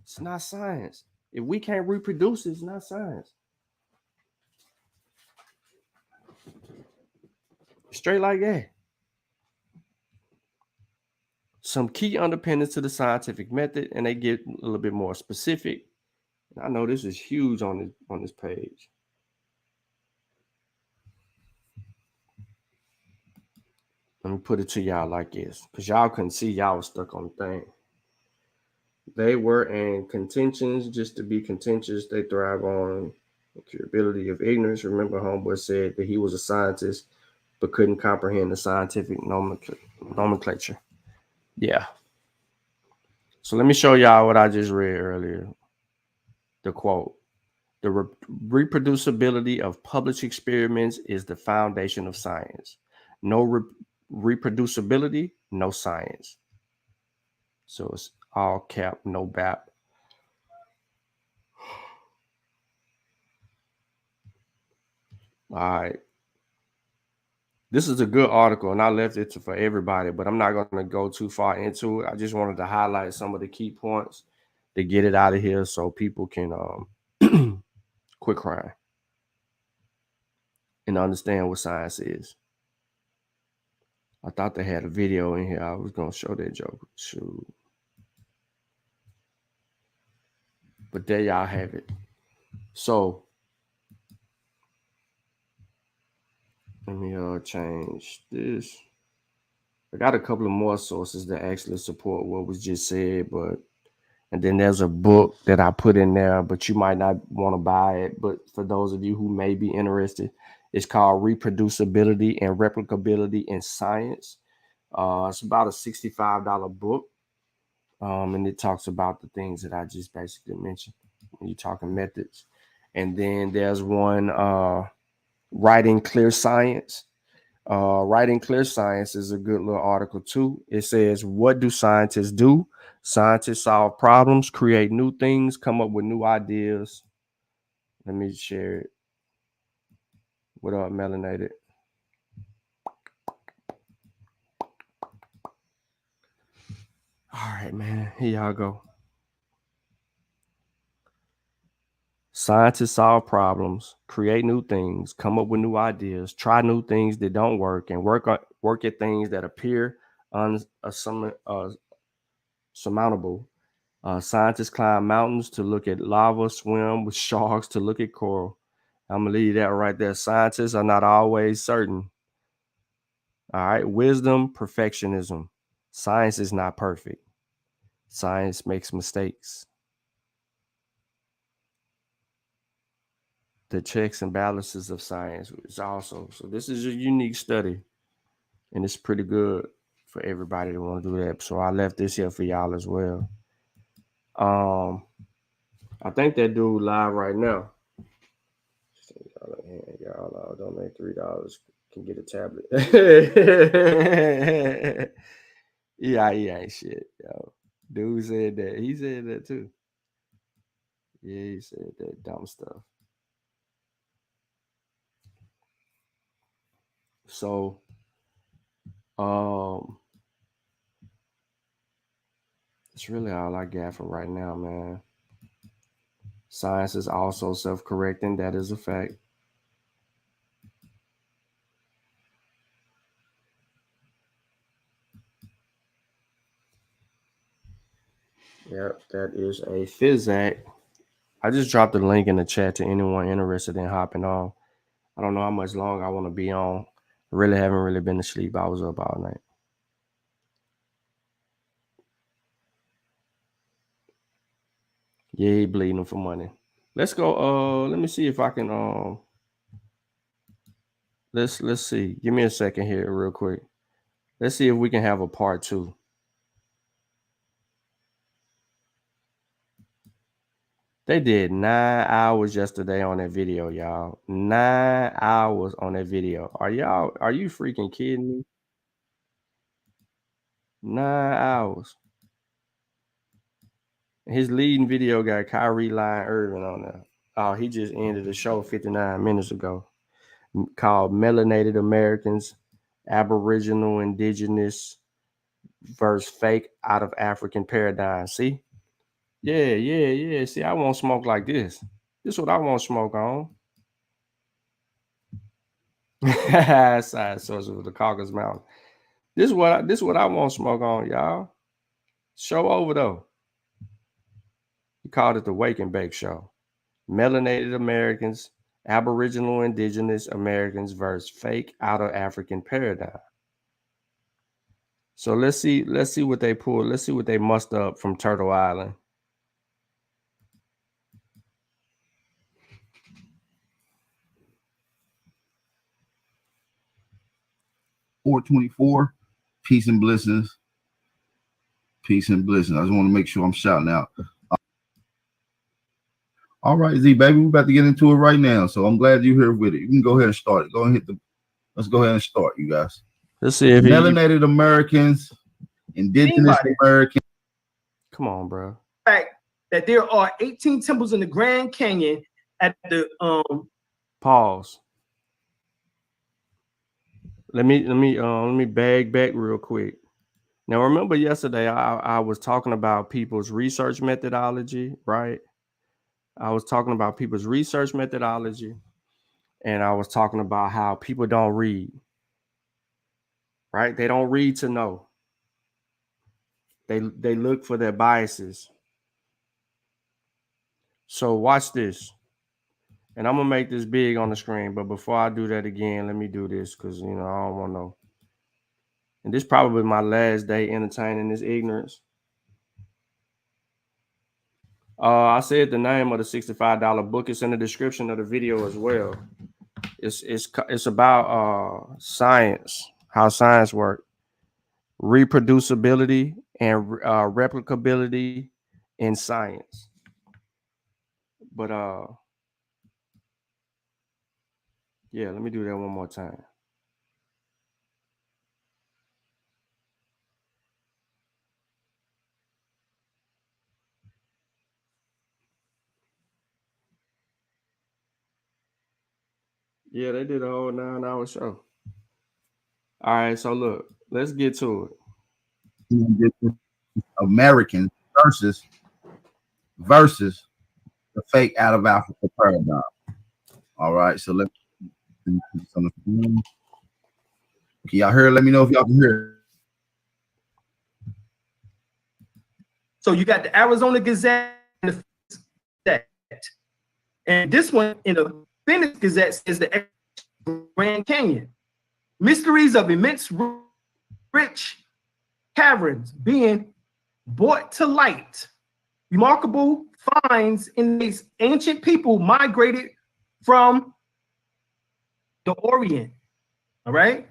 It's not science. If we can't reproduce it, it's not science. Straight like that. Some key underpinnings to the scientific method, and they get a little bit more specific. I know this is huge on this page. Let me put it to y'all like this, because y'all couldn't see, y'all was stuck on the thing. They were in contentions just to be contentious. They thrive on incurability of ignorance. Remember, Homeboy said that he was a scientist but couldn't comprehend the scientific nomenclature. Yeah. So let me show y'all what I just read earlier. The quote. The reproducibility of published experiments is the foundation of science. No reproducibility, no science. So it's all cap, no bap. All right. This is a good article, and I left it for everybody, but I'm not going to go too far into it. I just wanted to highlight some of the key points to get it out of here so people can quit crying and understand what science is. I thought they had a video in here. I was going to show that joke. Shoot. But there y'all have it. So let me change this. I got a couple of more sources that actually support what was just said, and then there's a book that I put in there, but you might not want to buy it. But for those of you who may be interested, it's called Reproducibility and Replicability in Science. It's about a $65 book. And it talks about the things that I just basically mentioned when you're talking methods. And then there's one, Writing Clear Science. Writing Clear Science is a good little article too. It says, what do scientists do? Scientists solve problems, create new things, come up with new ideas. Let me share it. What up, Melanated? All right, man. Here y'all go. Scientists solve problems, create new things, come up with new ideas, try new things that don't work, and work at things that appear unsurmountable. Scientists climb mountains to look at lava, swim with sharks to look at coral. I'm gonna leave that right there. Scientists are not always certain. All right, wisdom, perfectionism. Science is not perfect. Science makes mistakes. The checks and balances of science is also, so this is a unique study, and it's pretty good for everybody to want to do that. So I left this here for y'all as well. I think that dude live right now. Y'all donate $3 can get a tablet. Yeah, he ain't shit, yo. Dude said that. He said that too. Yeah, he said that dumb stuff. So, that's really all I got for right now, man. Science is also self-correcting. That is a fact. Yep, that is a physac. I just dropped the link in the chat to anyone interested in hopping on. I don't know how much longer I want to be on. I really haven't really been to sleep. I was up all night. Yeah, he bleeding for money. Let's go. Let me see if I can. Let's see. Give me a second here, real quick. Let's see if we can have a part 2. They did 9 hours yesterday on that video, y'all. 9 hours on that video. Are you freaking kidding me? 9 hours. His leading video got Kyrie Line Irving on there. Oh, he just ended the show 59 minutes ago. Called Melanated Americans, Aboriginal Indigenous versus Fake Out of African Paradigm. See? Yeah. See, I won't smoke like this. This is what I want to smoke on. Side source of the Caucasus Mountain. This is what I want to smoke on, y'all. Show over though. He called it the Wake and Bake Show. Melanated Americans, Aboriginal Indigenous Americans versus Fake Out of African Paradigm. So let's see what they pull. Let's see what they muster up from Turtle Island. .424, peace and blessings. Peace and blessings. I just want to make sure I'm shouting out. All right, Z baby, we're about to get into it right now. So I'm glad you're here with it. You can go ahead and start it. Go and hit the. Let's go ahead and start, you guys. Let's see if melanated Americans, indigenous Americans. Come on, bro. Fact that there are 18 temples in the Grand Canyon at the Pause. Let me bag back real quick. Now, remember yesterday I was talking about people's research methodology, right? I was talking about people's research methodology, and I was talking about how people don't read, right? They don't read to know. They look for their biases. So watch this. And I'm going to make this big on the screen. But before I do that again, let me do this because, I don't want to know. And this is probably my last day entertaining this ignorance. I said the name of the $65 book. It's in the description of the video as well. It's about science, how science works, reproducibility and replicability in science. But yeah, let me do that one more time. Yeah, they did a whole 9-hour show. All right, so look, let's get to it. Americans versus the fake out of Africa paradigm. All right, so let me. Can y'all hear? Let me know if y'all can hear. So you got the Arizona Gazette and the Gazette. And this one in the Phoenix Gazette is the Grand Canyon. Mysteries of immense rich caverns being brought to light. Remarkable finds in these ancient people migrated from the Orient. All right.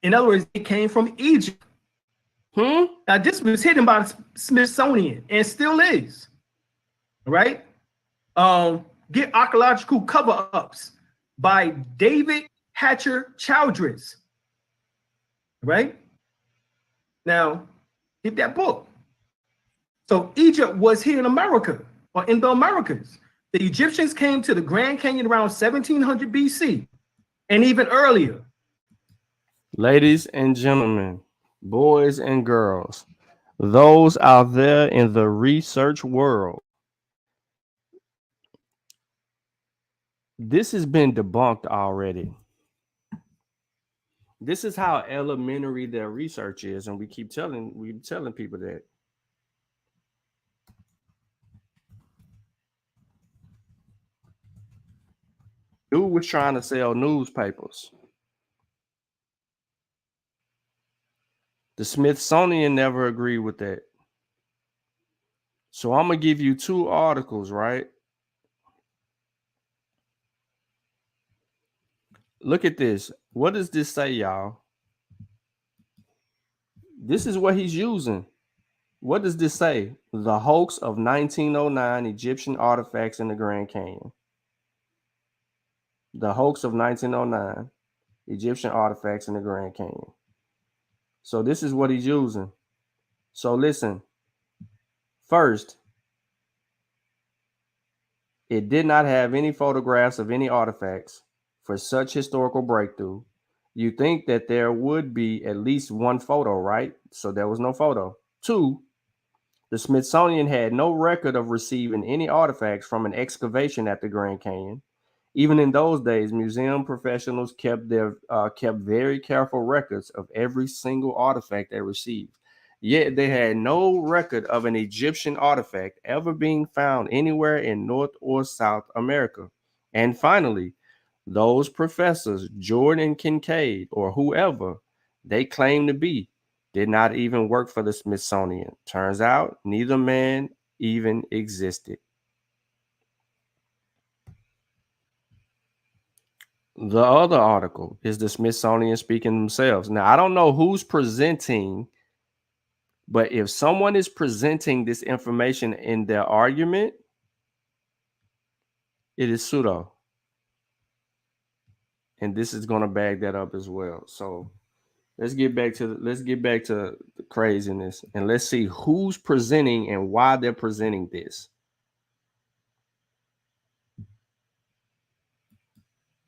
In other words, it came from Egypt. Now, this was hidden by the Smithsonian and still is. All right. Get archaeological cover-ups by David Hatcher Childress. Right? Now, get that book. So Egypt was here in America, or in the Americas. The Egyptians came to the Grand Canyon around 1700 BC, and even earlier. Ladies and gentlemen, boys and girls, those out there in the research world, this has been debunked already. This is how elementary their research is, and we keep telling people that. Dude was trying to sell newspapers. The Smithsonian never agreed with that. So I'm going to give you 2 articles, right? Look at this. What does this say, y'all? This is what he's using. What does this say? The hoax of 1909 Egyptian artifacts in the Grand Canyon. The hoax of 1909 Egyptian artifacts in the Grand Canyon. So this is what he's using. So listen. First, it did not have any photographs of any artifacts for such historical breakthrough. You think that there would be at least one photo, right? So there was no photo. 2, the Smithsonian had no record of receiving any artifacts from an excavation at the Grand Canyon. Even in those days, museum professionals kept very careful records of every single artifact they received. Yet they had no record of an Egyptian artifact ever being found anywhere in North or South America. And finally, those professors, Jordan and Kincaid or whoever they claim to be, Did not even work for the Smithsonian. Turns out neither man even existed. The other article is the Smithsonian speaking themselves. Now, I don't know who's presenting, but if someone is presenting this information in their argument, it is pseudo. And this is going to back that up as well. So let's get back to the craziness, and let's see who's presenting and why they're presenting this.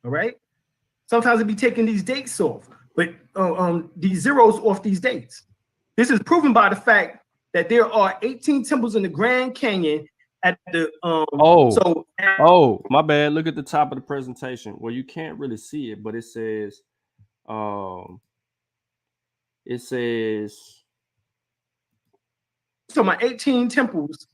All right. Sometimes it be taking these dates off, but these zeros off these dates. This is proven by the fact that there are 18 temples in the Grand Canyon at the my bad. Look at the top of the presentation. Well, you can't really see it, but it says so my 18 temples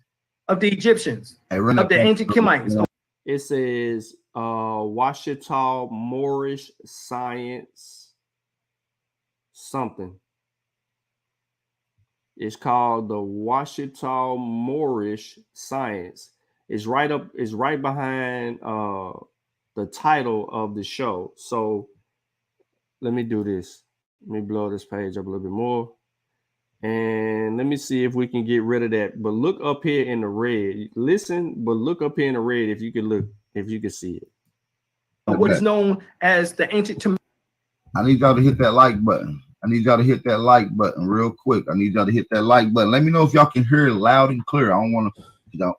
of the Egyptians, of the ancient Kemites. It says Washita Moorish Science something. It's called the Washita Moorish Science. It's right behind the title of the show. So let me do this. Let me blow this page up a little bit more. And let me see if we can get rid of that. But look up here in the red. Listen, but look up here in the red if you can see it. What is known as the ancient. I need y'all to hit that like button. I need y'all to hit that like button real quick. I need y'all to hit that like button. Let me know if y'all can hear it loud and clear. I don't want to, we got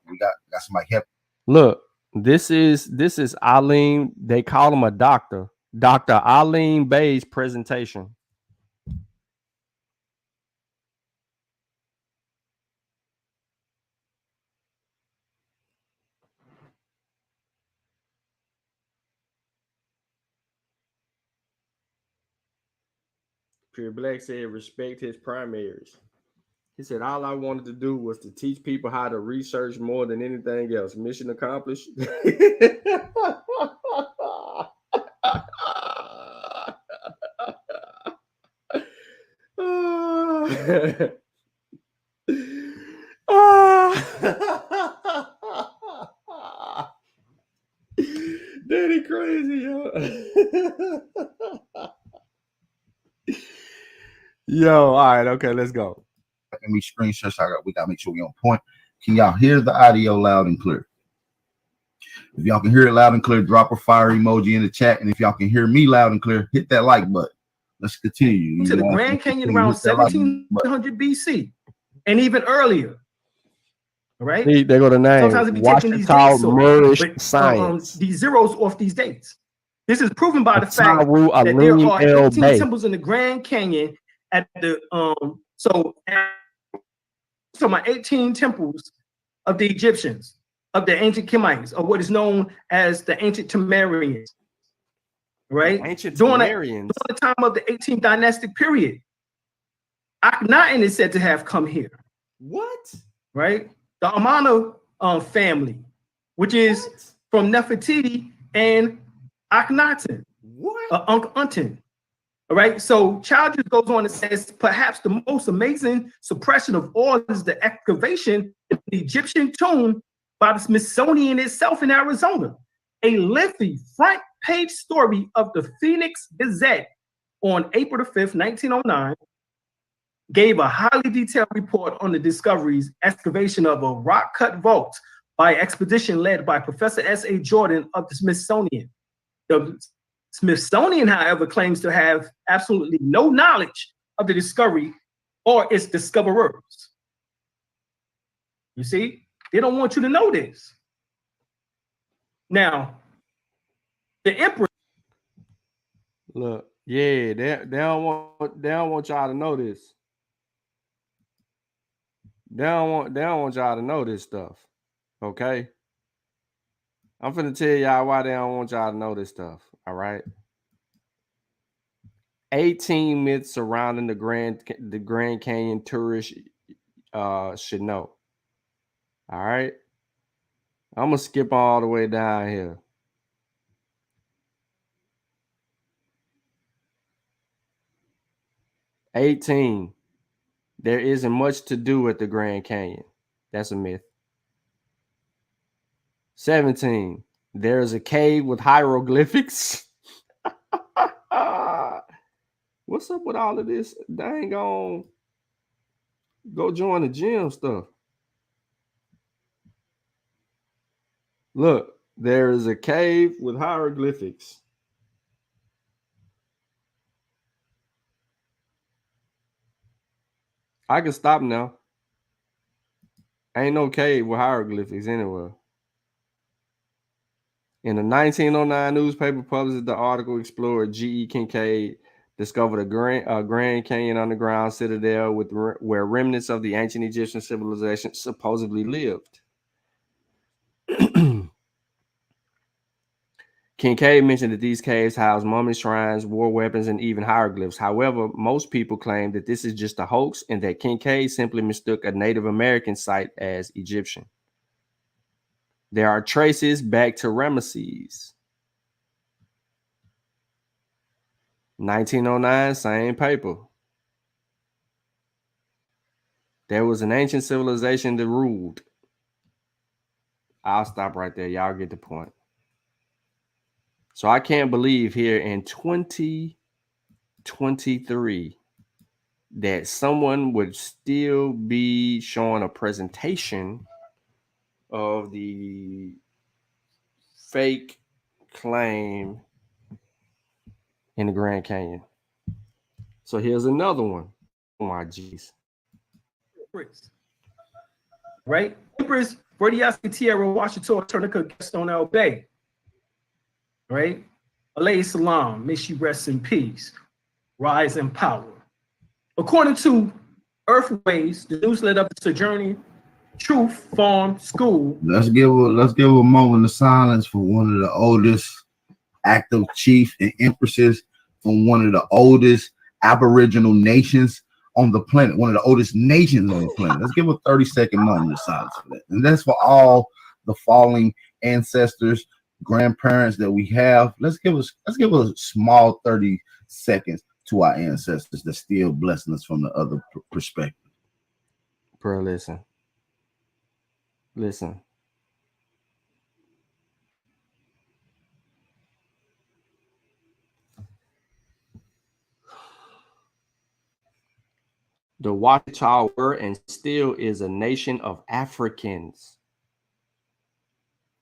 somebody help. Look, this is Alim. They call him a doctor. Dr. Alim Bey's presentation. Pure Black said, respect his primaries. He said, all I wanted to do was to teach people how to research more than anything else. Mission accomplished. Daddy crazy, yo. Yo, all right, okay, let's go. Let me screenshot. We gotta make sure we on point. Can y'all hear the audio loud and clear? If y'all can hear it loud and clear, drop a fire emoji in the chat. And if y'all can hear me loud and clear, hit that like button. Let's continue. To the Grand Canyon around 1700 BC and even earlier. All right. They go to name. Sometimes it be taking these dates off, science. These zeros off these dates. This is proven by the fact that there are 18 temples in the Grand Canyon at the so my 18 temples of the Egyptians, of the ancient Kemites, or what is known as the ancient Temerians. Right? During the time of the 18th dynastic period. Akhenaten is said to have come here. What? Right? The Amana family, which is from Nefertiti and Akhenaten. What? Uncle Unten. All right. So Childress goes on and says, perhaps the most amazing suppression of all is the excavation of the Egyptian tomb by the Smithsonian itself in Arizona. A lengthy front page story of the Phoenix Gazette on April the 5th, 1909, gave a highly detailed report on the discoveries, excavation of a rock-cut vault by expedition led by Professor S.A. Jordan of the Smithsonian. The Smithsonian, however, claims to have absolutely no knowledge of the discovery or its discoverers. You see, they don't want you to know this. Now, the emperor. Look, yeah, they don't want y'all to know this. They don't want y'all to know this stuff. Okay. I'm finna tell y'all why they don't want y'all to know this stuff. All right. 18 myths surrounding the Grand Canyon tourists should know. All right. I'm gonna skip all the way down here. There isn't much to do at the Grand Canyon. That's a myth. 17. There is a cave with hieroglyphics. What's up with all of this? Dang on. Go join the gym stuff. Look, there is a cave with hieroglyphics. I can stop now. Ain't no cave with hieroglyphics anywhere. In a 1909 newspaper published the article, explorer G.E. Kincaid discovered a Grand Canyon underground citadel where remnants of the ancient Egyptian civilization supposedly lived. Kincaid mentioned that these caves house mummy shrines, war weapons, and even hieroglyphs. However, most people claim that this is just a hoax and that Kincaid simply mistook a Native American site as Egyptian. There are traces back to Ramesses. 1909, same paper. There was an ancient civilization that ruled. I'll stop right there. Y'all get the point. So I can't believe here in 2023 that someone would still be showing a presentation of the fake claim in the Grand Canyon. So here's another one. Oh my geez. Right? Empress Verdiaski Tierra Washington Tournica Gaston El Bay. Right? Alayhi Salam, may she rest in peace. Rise in power. According to Earthways, the newsletter of the Sojourning Truth Farm School. Let's give a moment of silence for one of the oldest active chief and empresses from one of the oldest Aboriginal nations on the planet, one of the oldest nations on the planet. Let's give a 30-second moment of silence for that. And that's for all the falling ancestors, grandparents that we have. Let's give a small 30 seconds to our ancestors that's still blessing us from the other perspective. Bro, listen. The Watchtower were and still is a nation of Africans.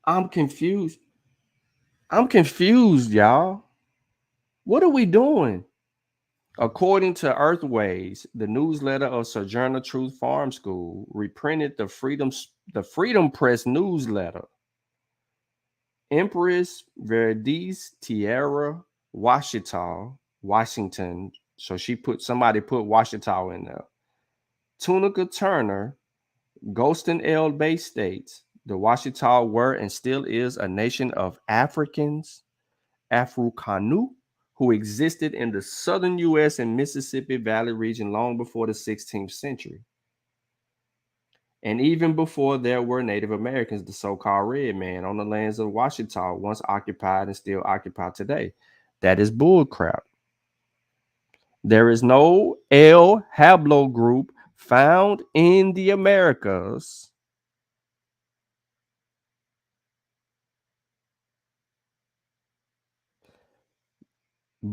I'm confused, y'all. What are we doing? According to Earthways, the newsletter of Sojourner Truth Farm School reprinted the Freedom Press newsletter. Empress Verdi's Tierra Washington. So somebody put Washington in there. Tunica Turner, Ghostin El Bay states, the Washita were and still is a nation of Africans, Africanu, who existed in the southern U.S. and Mississippi Valley region long before the 16th century. And even before there were Native Americans, the so-called red man on the lands of Washita, once occupied and still occupied today. That is bullcrap. There is no El Hablo group found in the Americas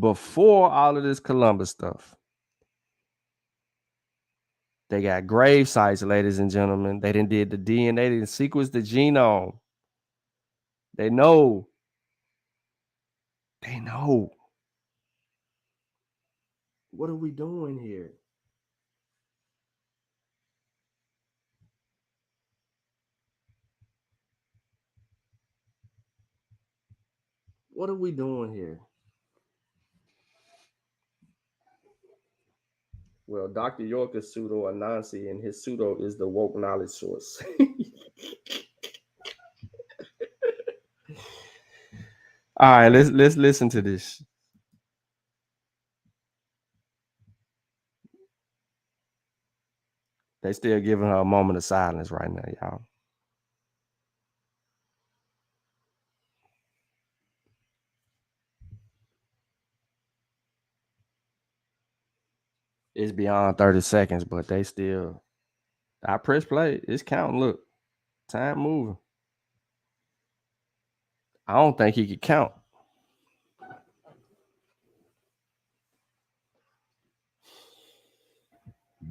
before all of this Columbus stuff. They got grave sites, ladies and gentlemen. They did the DNA, they didn't sequence the genome. They know. What are we doing here? What are we doing here? Well, Dr. York is pseudo Anansi, and his pseudo is the woke knowledge source. All right, let's listen to this. They still giving her a moment of silence right now, y'all. It's beyond 30 seconds, but they still. I press play. It's counting. Look, time moving. I don't think he could count.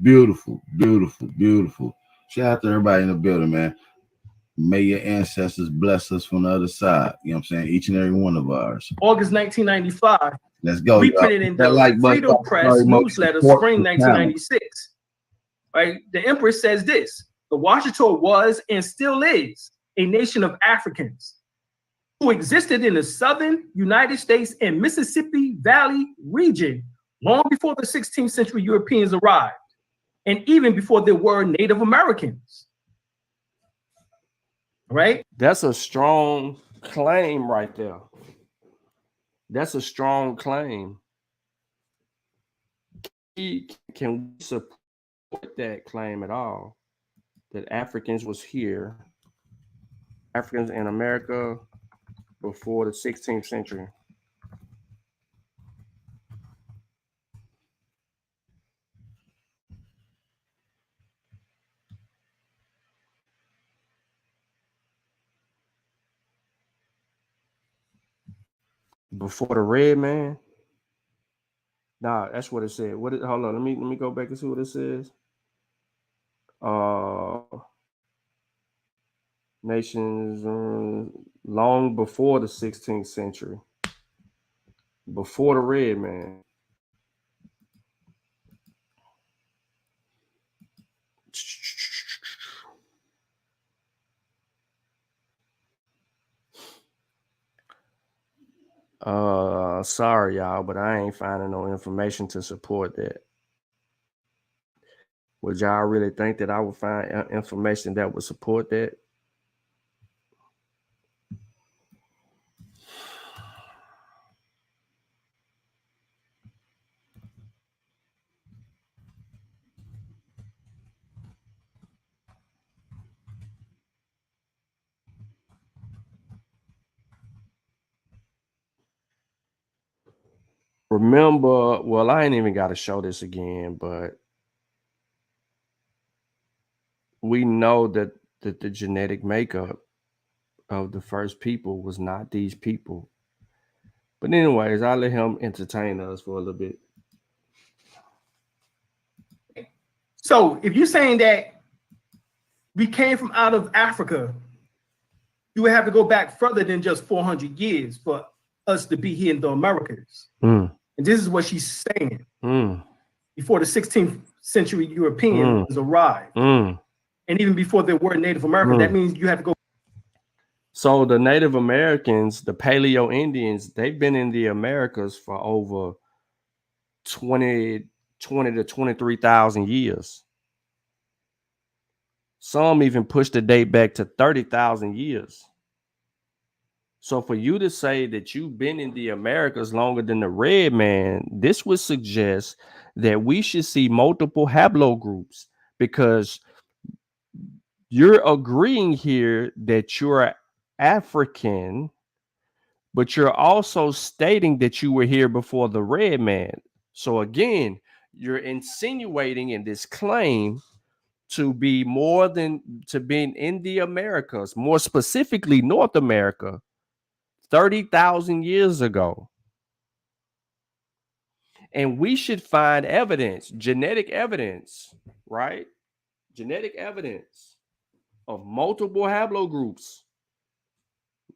Beautiful, beautiful, beautiful. Shout out to everybody in the building, man. May your ancestors bless us from the other side. You know what I'm saying? Each and every one of ours. August 1995. Let's go. We y'all. printed in That the like button, Freedom Press sorry, Mo, newsletter, support spring the channel. 1996. Right? The Empress says this: the Washita was and still is a nation of Africans who existed in the southern United States and Mississippi Valley region long before the 16th century Europeans arrived, and even before there were Native Americans. Right? That's a strong claim right there. That's a strong claim. Can we support that claim at all? That Africans was here, Africans in America before the 16th century. Before the red man? Nah, that's what it said. Hold on, let me go back and see what it says. Nations long before the 16th century. Before the red man. Sorry, y'all, but I ain't finding no information to support that. Would y'all really think that I would find information that would support that? Remember, well, I ain't even got to show this again, but we know that the genetic makeup of the first people was not these people. But anyways, I'll let him entertain us for a little bit. So if you're saying that we came from out of Africa, you would have to go back further than just 400 years for us to be here in the Americas. And this is what she's saying. Before the 16th century Europeans arrived, and even before there were Native Americans, that means you have to go. So the Native Americans, the Paleo Indians, they've been in the Americas for over 20 to 23,000 years. Some even push the date back to 30,000 years. So for you to say that you've been in the Americas longer than the red man, this would suggest that we should see multiple haplogroups, because you're agreeing here that you're African, but you're also stating that you were here before the red man. So again, you're insinuating in this claim to be more than to being in the Americas, more specifically North America, 30,000 years ago. And we should find evidence, genetic evidence, right? Genetic evidence of multiple haplogroups.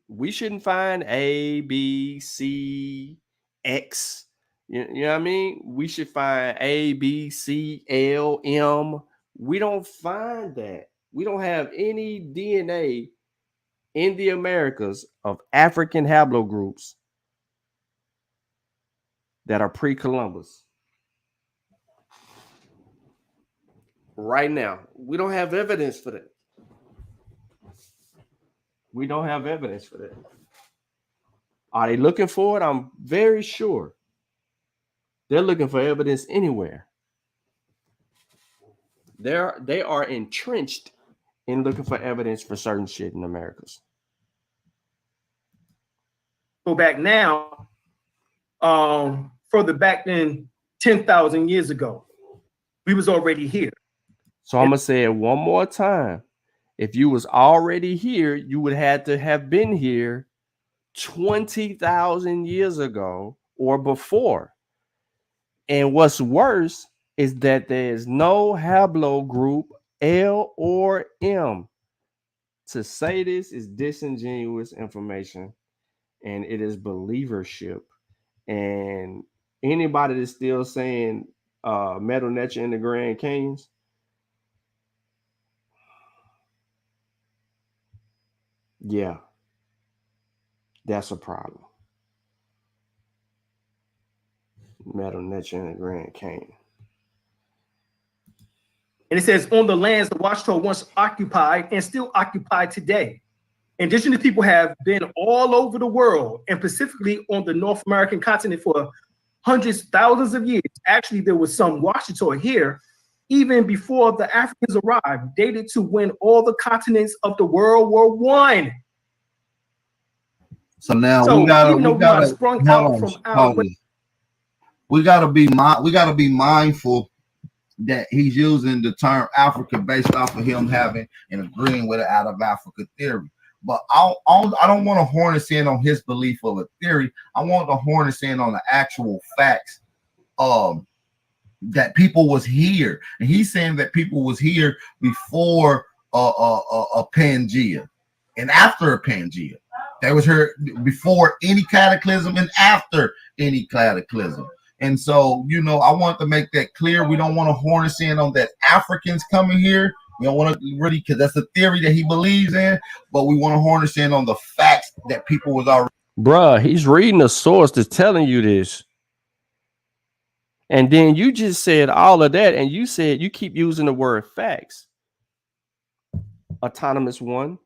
We shouldn't find A, B, C, X. You know what I mean? We should find A, B, C, L, M. We don't find that. We don't have any DNA in the Americas of African haplogroups that are pre-Columbus. Right now, we don't have evidence for that. We don't have evidence for that. Are they looking for it? I'm very sure they're looking for evidence anywhere. They are entrenched in looking for evidence for certain shit in Americas. Go back now, further back than 10,000 years ago. we was already here. So I'm gonna say it one more time. If you was already here, you would have to have been here 20,000 years ago or before. And what's worse is that there is no haplogroup L or M. To say this is disingenuous information, and it is believership. And anybody that's still saying Metal Nature in the Grand Canyons, yeah, that's a problem. Metal Nature in the Grand Canyon. And it says, on the lands the Watchtower once occupied and still occupied today. Indigenous people have been all over the world, and specifically on the North American continent for hundreds, thousands of years. Actually, there was some Watchtower here even before the Africans arrived, dated to when all the continents of the world were one. So now we gotta be mindful that he's using the term Africa based off of him having and agreeing with it out of Africa theory. But I don't want to horn us in on his belief of a theory. I want to horn us in on the actual facts that people was here. And he's saying that people was here before a Pangea and after a Pangea. They was here before any cataclysm and after any cataclysm. And so, you know, I want to make that clear. We don't want to horn us in on that Africans coming here. We don't want to really, because that's a theory that he believes in, but we want to horn us in on the facts that people was already. Bruh, he's reading a source that's telling you this. And then you just said all of that, and you said you keep using the word facts. Autonomous one,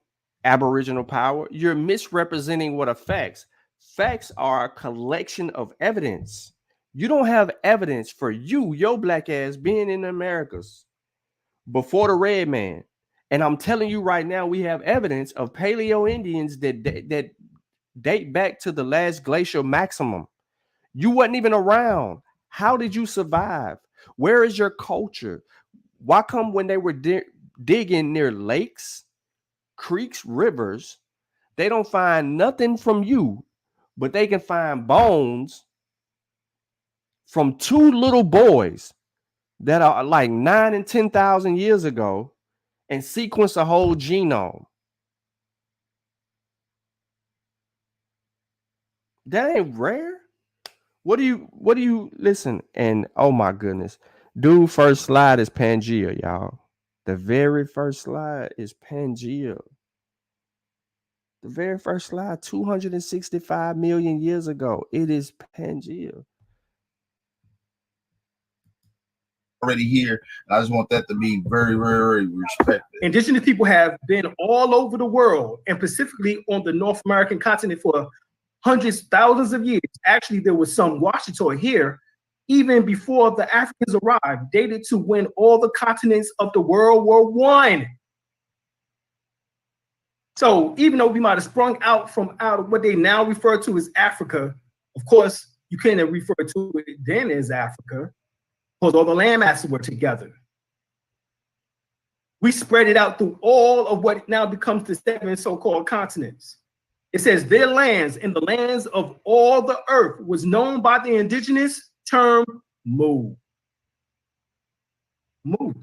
aboriginal power. You're misrepresenting what are facts. Facts are a collection of evidence. You don't have evidence for your black ass being in the Americas before the red man. And I'm telling you right now, we have evidence of Paleo Indians that date back to the last glacial maximum. You wasn't even around. How did you survive? Where is your culture? Why come when they were digging near lakes, creeks, rivers, they don't find nothing from you, but they can find bones from two little boys that are like 9,000 and 10,000 years ago and sequence a whole genome? That ain't rare. What do you listen? And oh my goodness, dude, first slide is Pangea, y'all. The very first slide is Pangea. The very first slide, 265 million years ago. It is Pangea. Already here. I just want that to be very, very, very respected. Indigenous people have been all over the world, and specifically on the North American continent for hundreds, thousands of years. Actually, there was some Watchtower here even before the Africans arrived, dated to when all the continents of the world were one. So even though we might have sprung out of what they now refer to as Africa, of course, you can't refer to it then as Africa, because all the landmasses were together. We spread it out through all of what now becomes the 7 so-called continents. It says their lands and the lands of all the earth was known by the indigenous term Mu. Mu,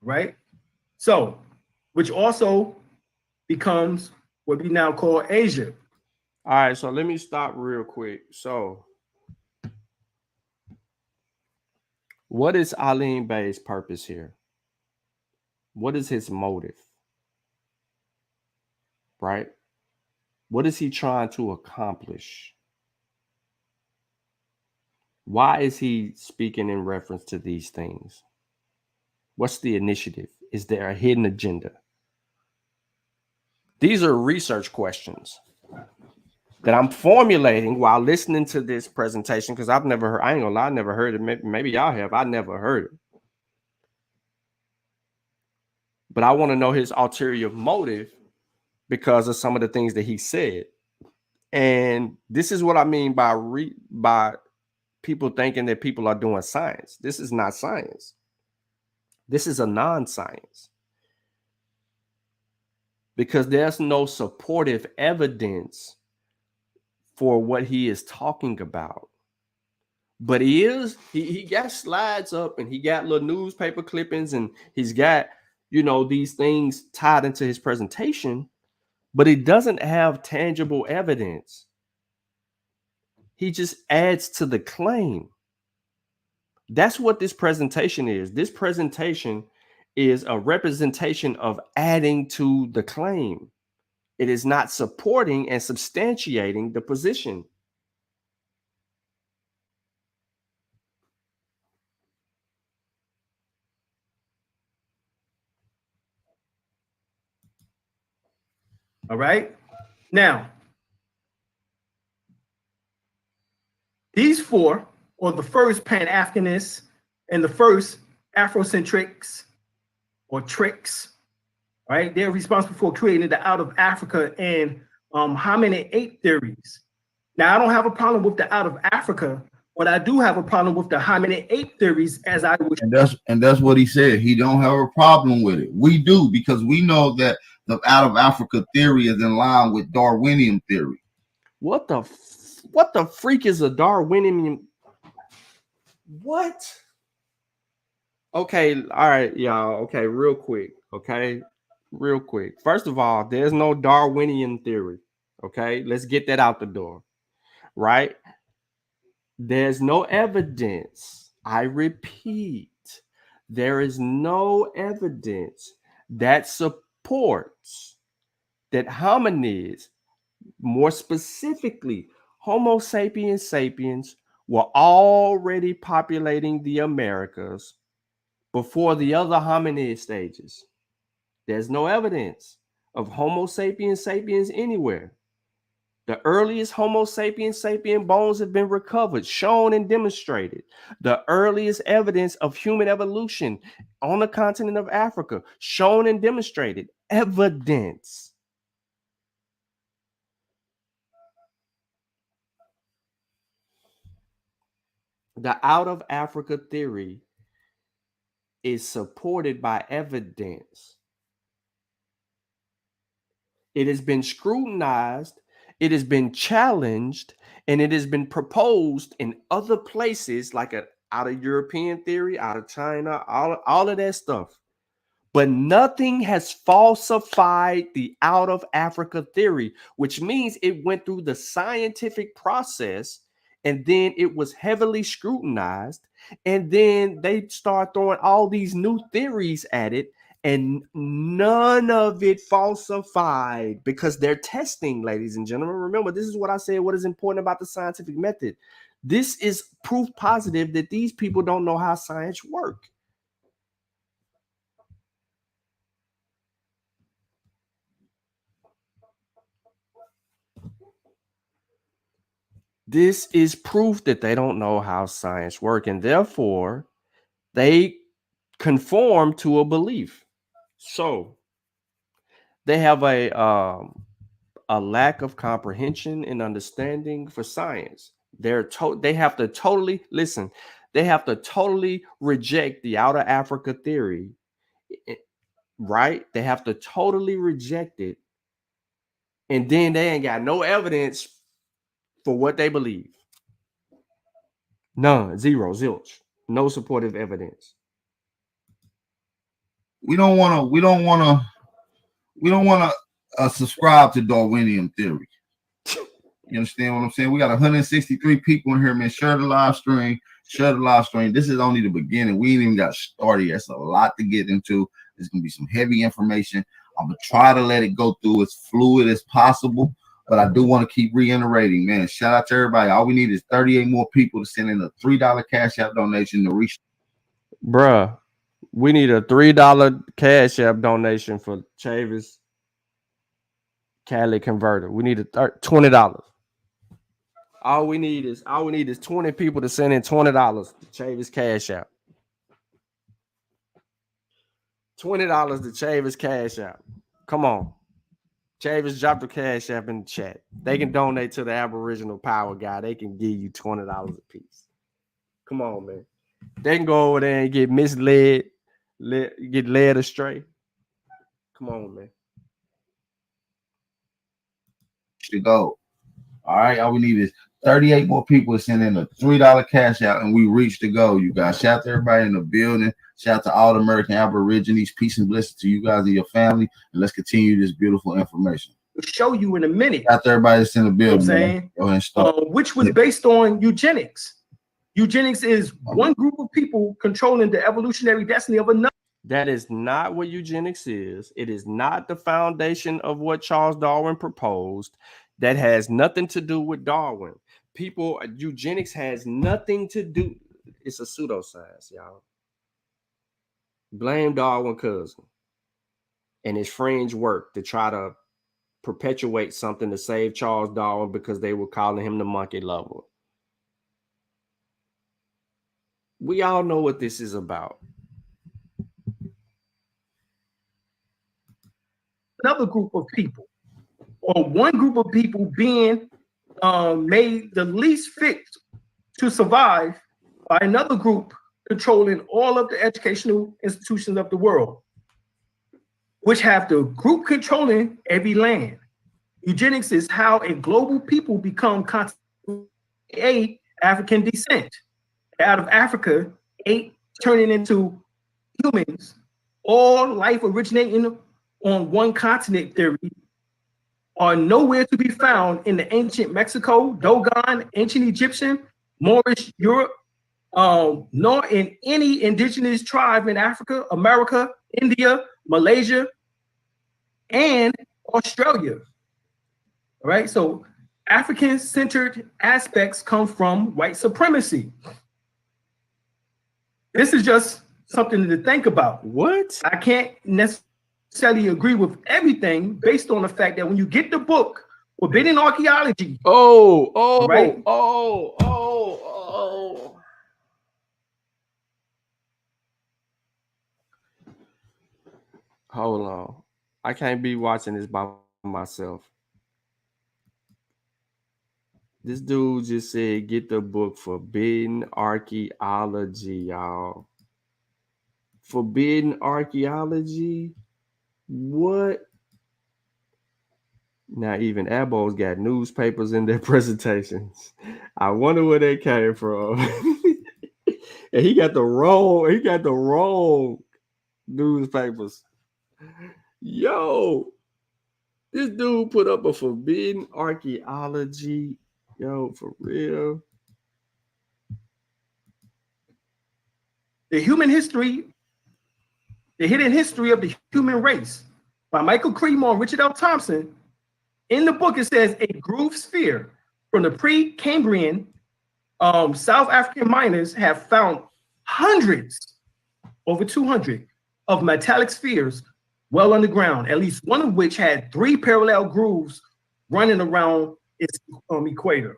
right? So, which also becomes what we now call Asia. All right, so let me stop real quick. So, what is Alim Bey's purpose here? What is his motive? Right? What is he trying to accomplish? Why is he speaking in reference to these things? What's the initiative? Is there a hidden agenda? These are research questions that I'm formulating while listening to this presentation, because I've never heard, I ain't gonna lie, I never heard it. Maybe y'all have. I never heard it. But I want to know his ulterior motive because of some of the things that he said. And this is what I mean by people thinking that people are doing science. This is not science. This is a non-science because there's no supportive evidence for what he is talking about. But he got slides up and he got little newspaper clippings and he's got, these things tied into his presentation, but he doesn't have tangible evidence. He just adds to the claim. That's what this presentation is. This presentation is a representation of adding to the claim. It is not supporting and substantiating the position. All right. Now, these four are the first Pan-Africanists and the first Afrocentrics or tricks. Right? They're responsible for creating the out of Africa and hominid ape theories. Now, I don't have a problem with the out of Africa, but I do have a problem with the hominid ape theories, as I would. And that's what he said. He don't have a problem with it. We do, because we know that the out of Africa theory is in line with Darwinian theory. What the freak is a Darwinian? What? Okay, all right, y'all. Okay, real quick. First of all, there's no Darwinian theory. Okay, let's get that out the door. Right? There's no evidence. I repeat, there is no evidence that supports that hominids, more specifically Homo sapiens sapiens, were already populating the Americas before the other hominid stages. There's no evidence of Homo sapiens sapiens anywhere. The earliest Homo sapiens sapien bones have been recovered, shown, and demonstrated. The earliest evidence of human evolution on the continent of Africa, shown and demonstrated. Evidence. The out of Africa theory is supported by evidence. It has been scrutinized, it has been challenged, and it has been proposed in other places, like out of European theory, out of China, all of that stuff. But nothing has falsified the out of Africa theory, which means it went through the scientific process and then it was heavily scrutinized. And then they start throwing all these new theories at it, and none of it falsified because they're testing, ladies and gentlemen. Remember, this is what I said, what is important about the scientific method. This is proof positive that these people don't know how science works. This is proof that they don't know how science works, and therefore they conform to a belief. So they have a lack of comprehension and understanding for science. They have to totally listen. They have to totally reject the out of Africa theory, right? They have to totally reject it, and then they ain't got no evidence for what they believe. None, zero, zilch, no supportive evidence. We don't want to subscribe to Darwinian theory. You understand what I'm saying? We got 163 people in here, man. Share the live stream. This is only the beginning. We ain't even got started. That's a lot to get into. There's gonna be some heavy information. I'm gonna try to let it go through as fluid as possible. But I do want to keep reiterating, man. Shout out to everybody. All we need is 38 more people to send in a $3 Cash App donation to reach. Bruh, we need a $3 Cash App donation for Chavis Cali converter. We need a $20. All we need is 20 people to send in $20 to Chavis Cash App. $20 to Chavis Cash App. Come on. Chavis, drop the Cash App in the chat. They can donate to the Aboriginal Power Guy. They can give you $20 a piece. Come on, man. They can go over there and get misled get led astray. Come on, man. To go. All right, all we need is 38 more people to send in a $3 cash out, and we reach the goal. You guys, shout out to everybody in the building. Shout out to all the American Aborigines. Peace and blessings to you guys and your family. And let's continue this beautiful information. I'll show you in a minute. Shout out to everybody that's in the building. You know what I'm saying? Go ahead and start. Which was based on eugenics. Eugenics is one group of people controlling the evolutionary destiny of another. That is not what eugenics is. It is not the foundation of what Charles Darwin proposed. That has nothing to do with Darwin. Eugenics has nothing to do. It's a pseudoscience, y'all. Blame Darwin cousin and his fringe work to try to perpetuate something to save Charles Darwin because they were calling him the monkey lover. We all know what this is about. Another group of people, or one group of people being made the least fit to survive by another group controlling all of the educational institutions of the world, which have the group controlling every land. Eugenics is how a global people become African descent. Out of Africa, turning into humans, all life originating on one continent theory are nowhere to be found in the ancient Mexico, Dogon, ancient Egyptian, Moorish Europe, nor in any indigenous tribe in Africa, America, India, Malaysia, and Australia. All right, so African-centered aspects come from white supremacy. This is just something to think about. What? I can't necessarily agree with everything based on the fact that when you get the book Forbidden Archaeology. Oh. Hold on. I can't be watching this by myself. This dude just said, get the book Forbidden Archaeology, y'all. Forbidden Archaeology? What? Now, even Abbo's got newspapers in their presentations. I wonder where they came from. And he got the wrong newspapers. Yo, this dude put up a Forbidden Archaeology. Yo, for real. The Hidden History of the Human Race by Michael Cremore and Richard L. Thompson. In the book, it says a groove sphere from the pre-Cambrian South African miners have found hundreds, over 200, of metallic spheres well underground, at least one of which had 3 parallel grooves running around its equator.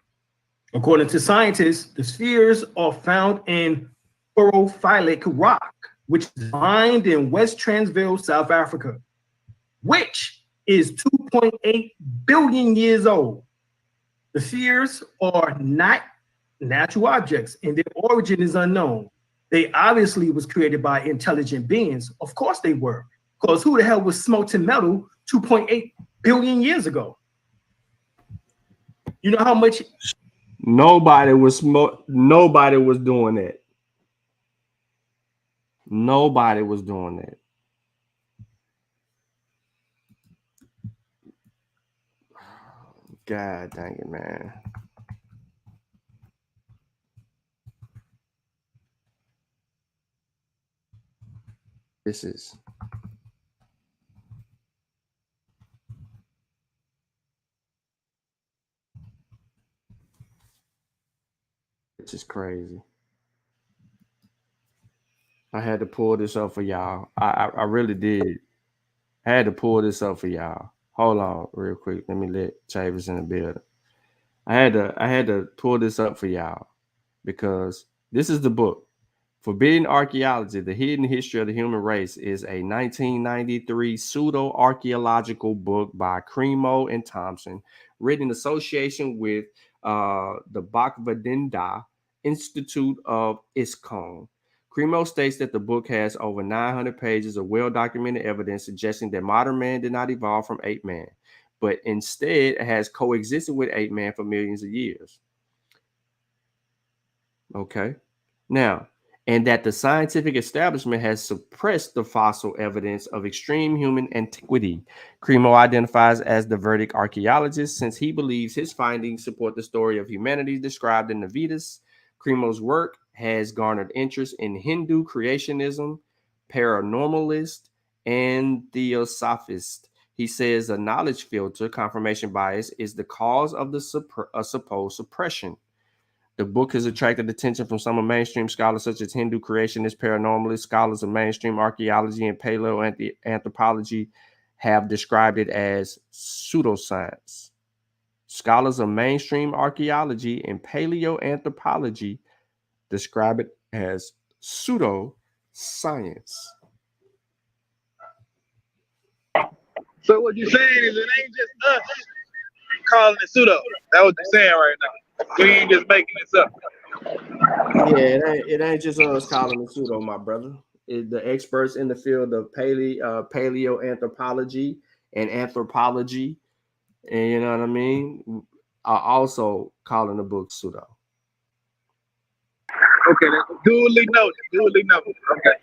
According to scientists, the spheres are found in phorophylic rock, which is mined in West Transvaal, South Africa, which is 2.8 billion years old. The spheres are not natural objects and their origin is unknown. They obviously was created by intelligent beings. Of course they were, because who the hell was smelting metal 2.8 billion years ago? You know how much? Nobody was doing that. Nobody was doing that. God dang it, man. This is crazy. I had to pull this up for y'all. I really did. I had to pull this up for y'all. Hold on real quick. Let me let Chavis in the building. I had to pull this up for y'all because this is the book. Forbidden Archaeology, The Hidden History of the Human Race is a 1993 pseudo-archaeological book by Cremore and Thompson, written in association with the Bakvadinda Institute of ISKCON, Cremo states that the book has over 900 pages of well-documented evidence suggesting that modern man did not evolve from ape man, but instead has coexisted with ape man for millions of years. Okay. Now, and that the scientific establishment has suppressed the fossil evidence of extreme human antiquity. Cremo identifies as the verdict archaeologist since he believes his findings support the story of humanity described in the Vedas. Cremo's work has garnered interest in Hindu creationism, paranormalist, and theosophist. He says a knowledge filter, confirmation bias, is the cause of the supposed suppression. The book has attracted attention from some of mainstream scholars such as Hindu creationists, paranormalists, scholars of mainstream archaeology and paleoanthropology have described it as pseudoscience. Scholars of mainstream archaeology and paleoanthropology describe it as pseudoscience. So what you're saying is it ain't just us calling it pseudo. That's what you're saying right now. We ain't just making this up. Yeah, it ain't just us calling it pseudo, my brother. The experts in the field of paleoanthropology and anthropology, and you know what I mean, are also calling the book pseudo. Okay, that's duly noted. Duly noted. Okay.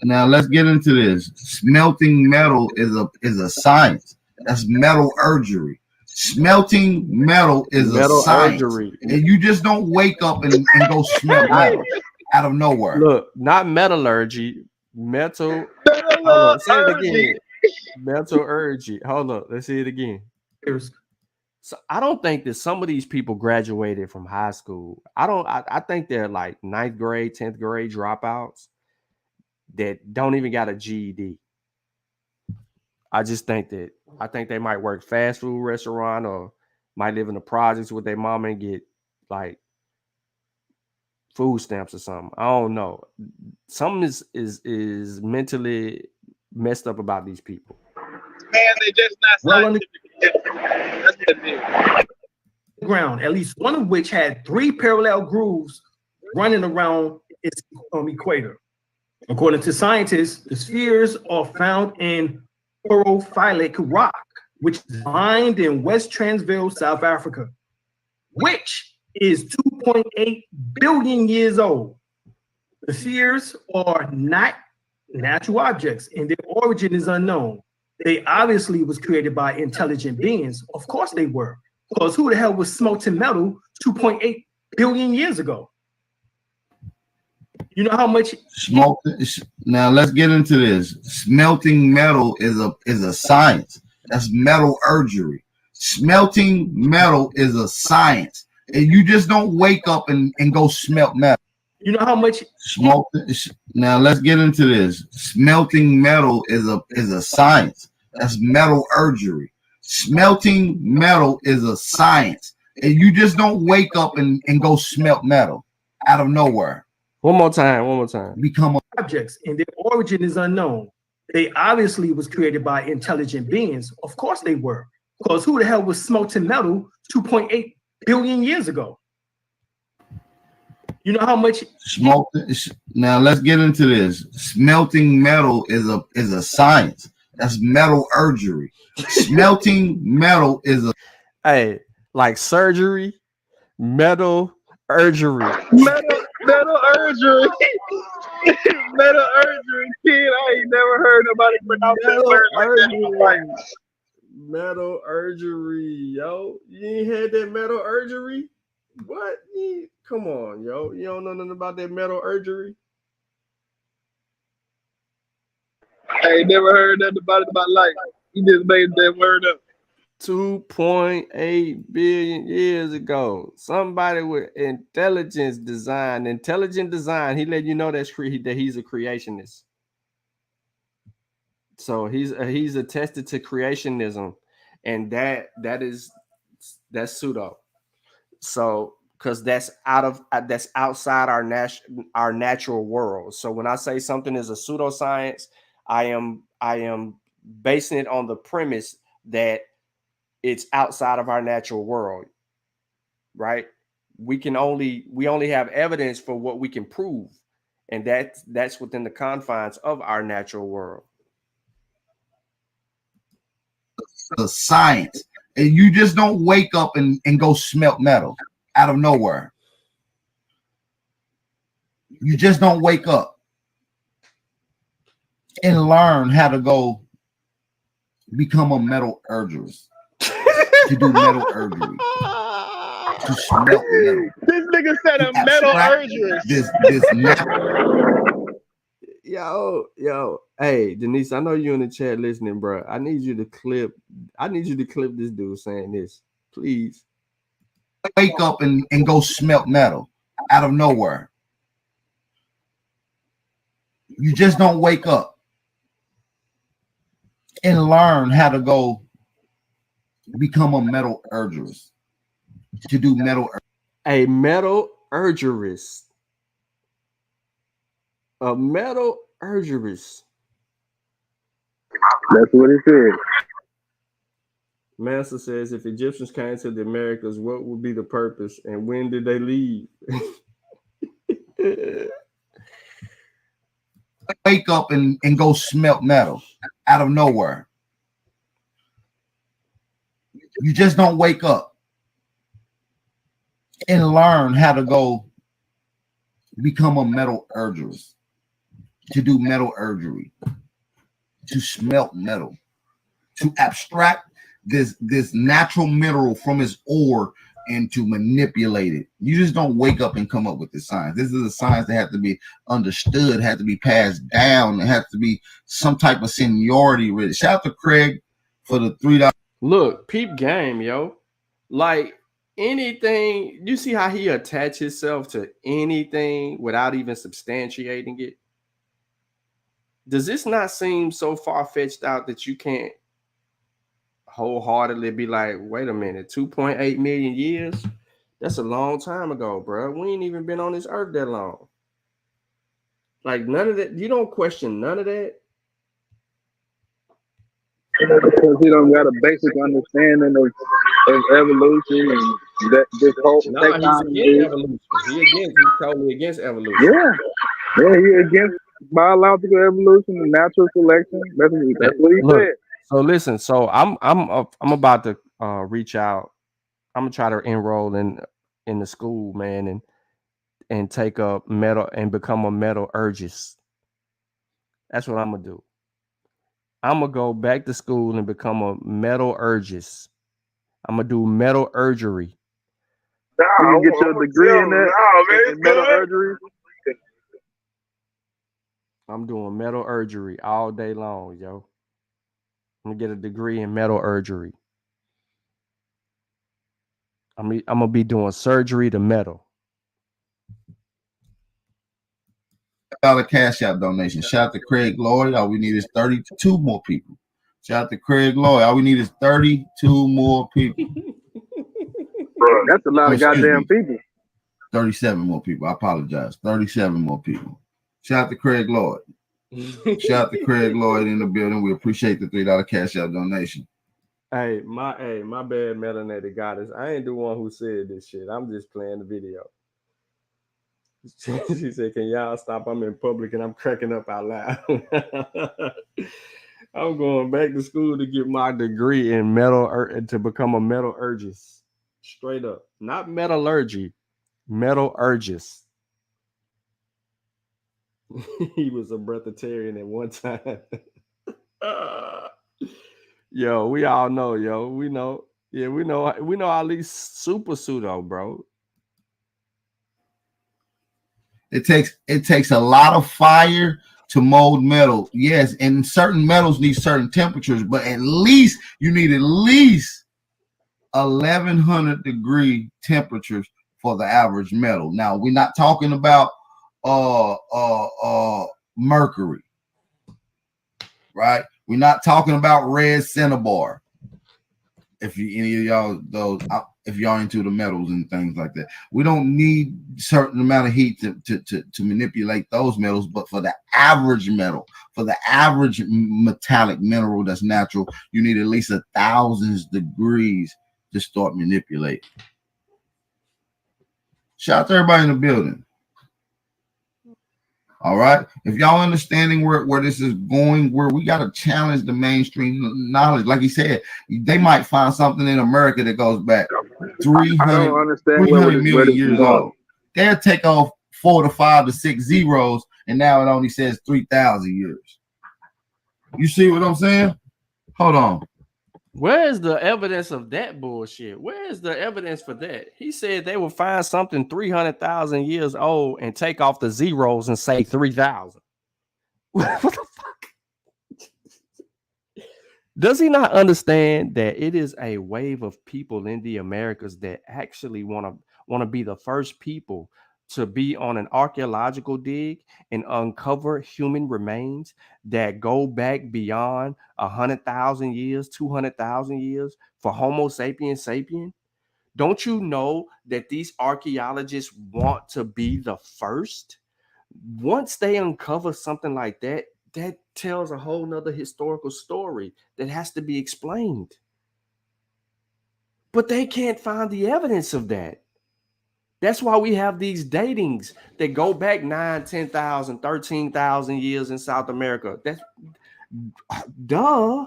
Now let's get into this. Smelting metal is a science. That's metallurgy. Smelting metal is a science, and you just don't wake up and go smelt metal out of nowhere. Look, not metallurgy, metal. Hold on, say it again. Metallurgy. Hold on, let's see it again. So I don't think that some of these people graduated from high school. I think they're like 9th grade, 10th grade dropouts that don't even got a GED. I think they might work fast food restaurant or might live in the projects with their mom and get like food stamps or something. I don't know. Something is mentally messed up about these people. Man, they just not scientific. That's what it is. Ground, at least one of which had 3 parallel grooves running around its equator. According to scientists, the spheres are found in porophilic rock, which is mined in West Transvaal, South Africa, which is 2.8 billion years old. The spheres are not natural objects, and their origin is unknown. They obviously was created by intelligent beings. Of course they were, because who the hell was smelting metal 2.8 billion years ago? You know how much Now let's get into this. Smelting metal is a science. That's metallurgy. Smelting metal is a science, and you just don't wake up and go smelt metal. You know how much Now let's get into this. Smelting metal is a science. That's metallurgy. Smelting metal is a science, and you just don't wake up and go smelt metal out of nowhere. One more time. Become objects, and their origin is unknown. They obviously was created by intelligent beings. Of course they were, because who the hell was smelting metal 2.8 billion years ago? You know how much Now let's get into this. Smelting metal is a science. That's metallurgy. Smelting metal is a like surgery, metallurgy. Metallurgy. Metallurgy, kid. I ain't never heard nobody pronounce that word like that. Metallurgy, yo. You ain't had that metallurgy? What? Come on, yo. You don't know nothing about that metallurgy? I ain't never heard nothing about it in my life. You just made that word up. 2.8 billion years ago. Somebody with intelligent design, he let you know that he's a creationist. So he's attested to creationism, and that's pseudo. So because that's outside our natural world. So when I say something is a pseudoscience, I am basing it on the premise that it's outside of our natural world, right? We only have evidence for what we can prove, and that's within the confines of our natural world. The science, and you just don't wake up and go smelt metal out of nowhere. You just don't wake up and learn how to go become a metallurgist, to do metallurgery, to smelt metal. This nigga said a metallurgist. This Yo, hey, Denise, I know you're in the chat listening, bro. I need you to clip this dude saying this, please. Wake up and go smelt metal out of nowhere. You just don't wake up and learn how to go become a metallurgist, to do a metallurgist. A metallurgist. That's what it said. Master says, if Egyptians came to the Americas, what would be the purpose and when did they leave? Wake up and go smelt metal out of nowhere. You just don't wake up and learn how to go become a metallurgist, to do metallurgery, to smelt metal, to abstract this natural mineral from its ore and to manipulate it. You just don't wake up and come up with this science. This is a science that has to be understood, has to be passed down. It has to be some type of seniority with it. Shout out to Craig for the $3. Look, peep game, yo. Like anything, you see how he attach himself to anything without even substantiating it? Does this not seem so far-fetched out that you can't wholeheartedly be like, wait a minute, 2.8 million years? That's a long time ago, bro. We ain't even been on this earth that long. Like none of that. You don't question none of that. Because he don't got a basic understanding of evolution and that this whole He's against evolution. He's totally against evolution. Yeah, he against biological evolution and natural selection. That's what he said. So listen, so I'm about to reach out. I'm gonna try to enroll in the school, man, and take up metal and become a metallurgist. That's what I'm gonna do. I'm gonna go back to school and become a metallurgist. I'm gonna do metallurgery. You can get your degree in that. In metallurgery. I'm doing metallurgery all day long, yo. I'm gonna get a degree in metallurgery. I'm gonna be doing surgery to metal. $1 Cash App donation. Shout out to Craig Lloyd. All we need is 32 more people. Shout out to Craig Lloyd. All we need is 32 more people. Bro, that's a lot of goddamn people. 37 more people. I apologize. 37 more people. Shout out to Craig Lloyd. Shout out to Craig Lloyd in the building. We appreciate the $3 Cash App donation. Hey, my bad, melanated goddess. I ain't the one who said this shit. I'm just playing the video. She said, "Can y'all stop? I'm in public and I'm cracking up out loud." I'm going back to school to get my degree in to become a metallurgist. Straight up, not metallurgy, metallurgist. He was a breatharian at one time. Yo, we all know, yo. We know. Yeah, we know at least super pseudo, bro. It takes a lot of fire to mold metal. Yes, and certain metals need certain temperatures, but at least you need at least 1100 degree temperatures for the average metal. Now, we're not talking about mercury, right? We're not talking about red cinnabar. if you any of y'all those if y'all into the metals and things like that, we don't need certain amount of heat to manipulate those metals. But for the average metal, for the average metallic mineral that's natural, you need at least 1,000 degrees to start manipulating. Shout out to everybody in the building. All right. If y'all understanding where this is going, where we got to challenge the mainstream knowledge. Like he said, they might find something in America that goes back 300 million years old. They'll take off 4 to 5 to 6 zeros, and now it only says 3,000 years. You see what I'm saying? Hold on. Where is the evidence of that bullshit? Where is the evidence for that? He said they will find something 300,000 years old and take off the zeros and say 3,000. What the fuck? Does he not understand that it is a wave of people in the Americas that actually want to be the first people to be on an archaeological dig and uncover human remains that go back beyond 100,000 years, 200,000 years for Homo sapiens sapien? Don't you know that these archaeologists want to be the first? Once they uncover something like that, that tells a whole nother historical story that has to be explained. But they can't find the evidence of that. That's why we have these datings that go back 9, 10,000, 13,000 years in South America. That's duh.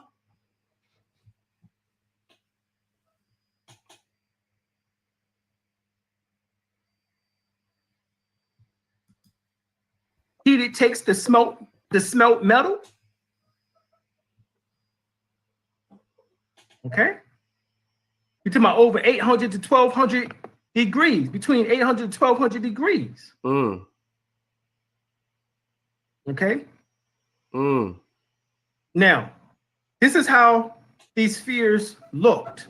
Heat it takes the smelt metal. Okay. You're talking about over 800 to 1,200 degrees, between 800 and 1,200 degrees. Okay. Now, this is how these spheres looked.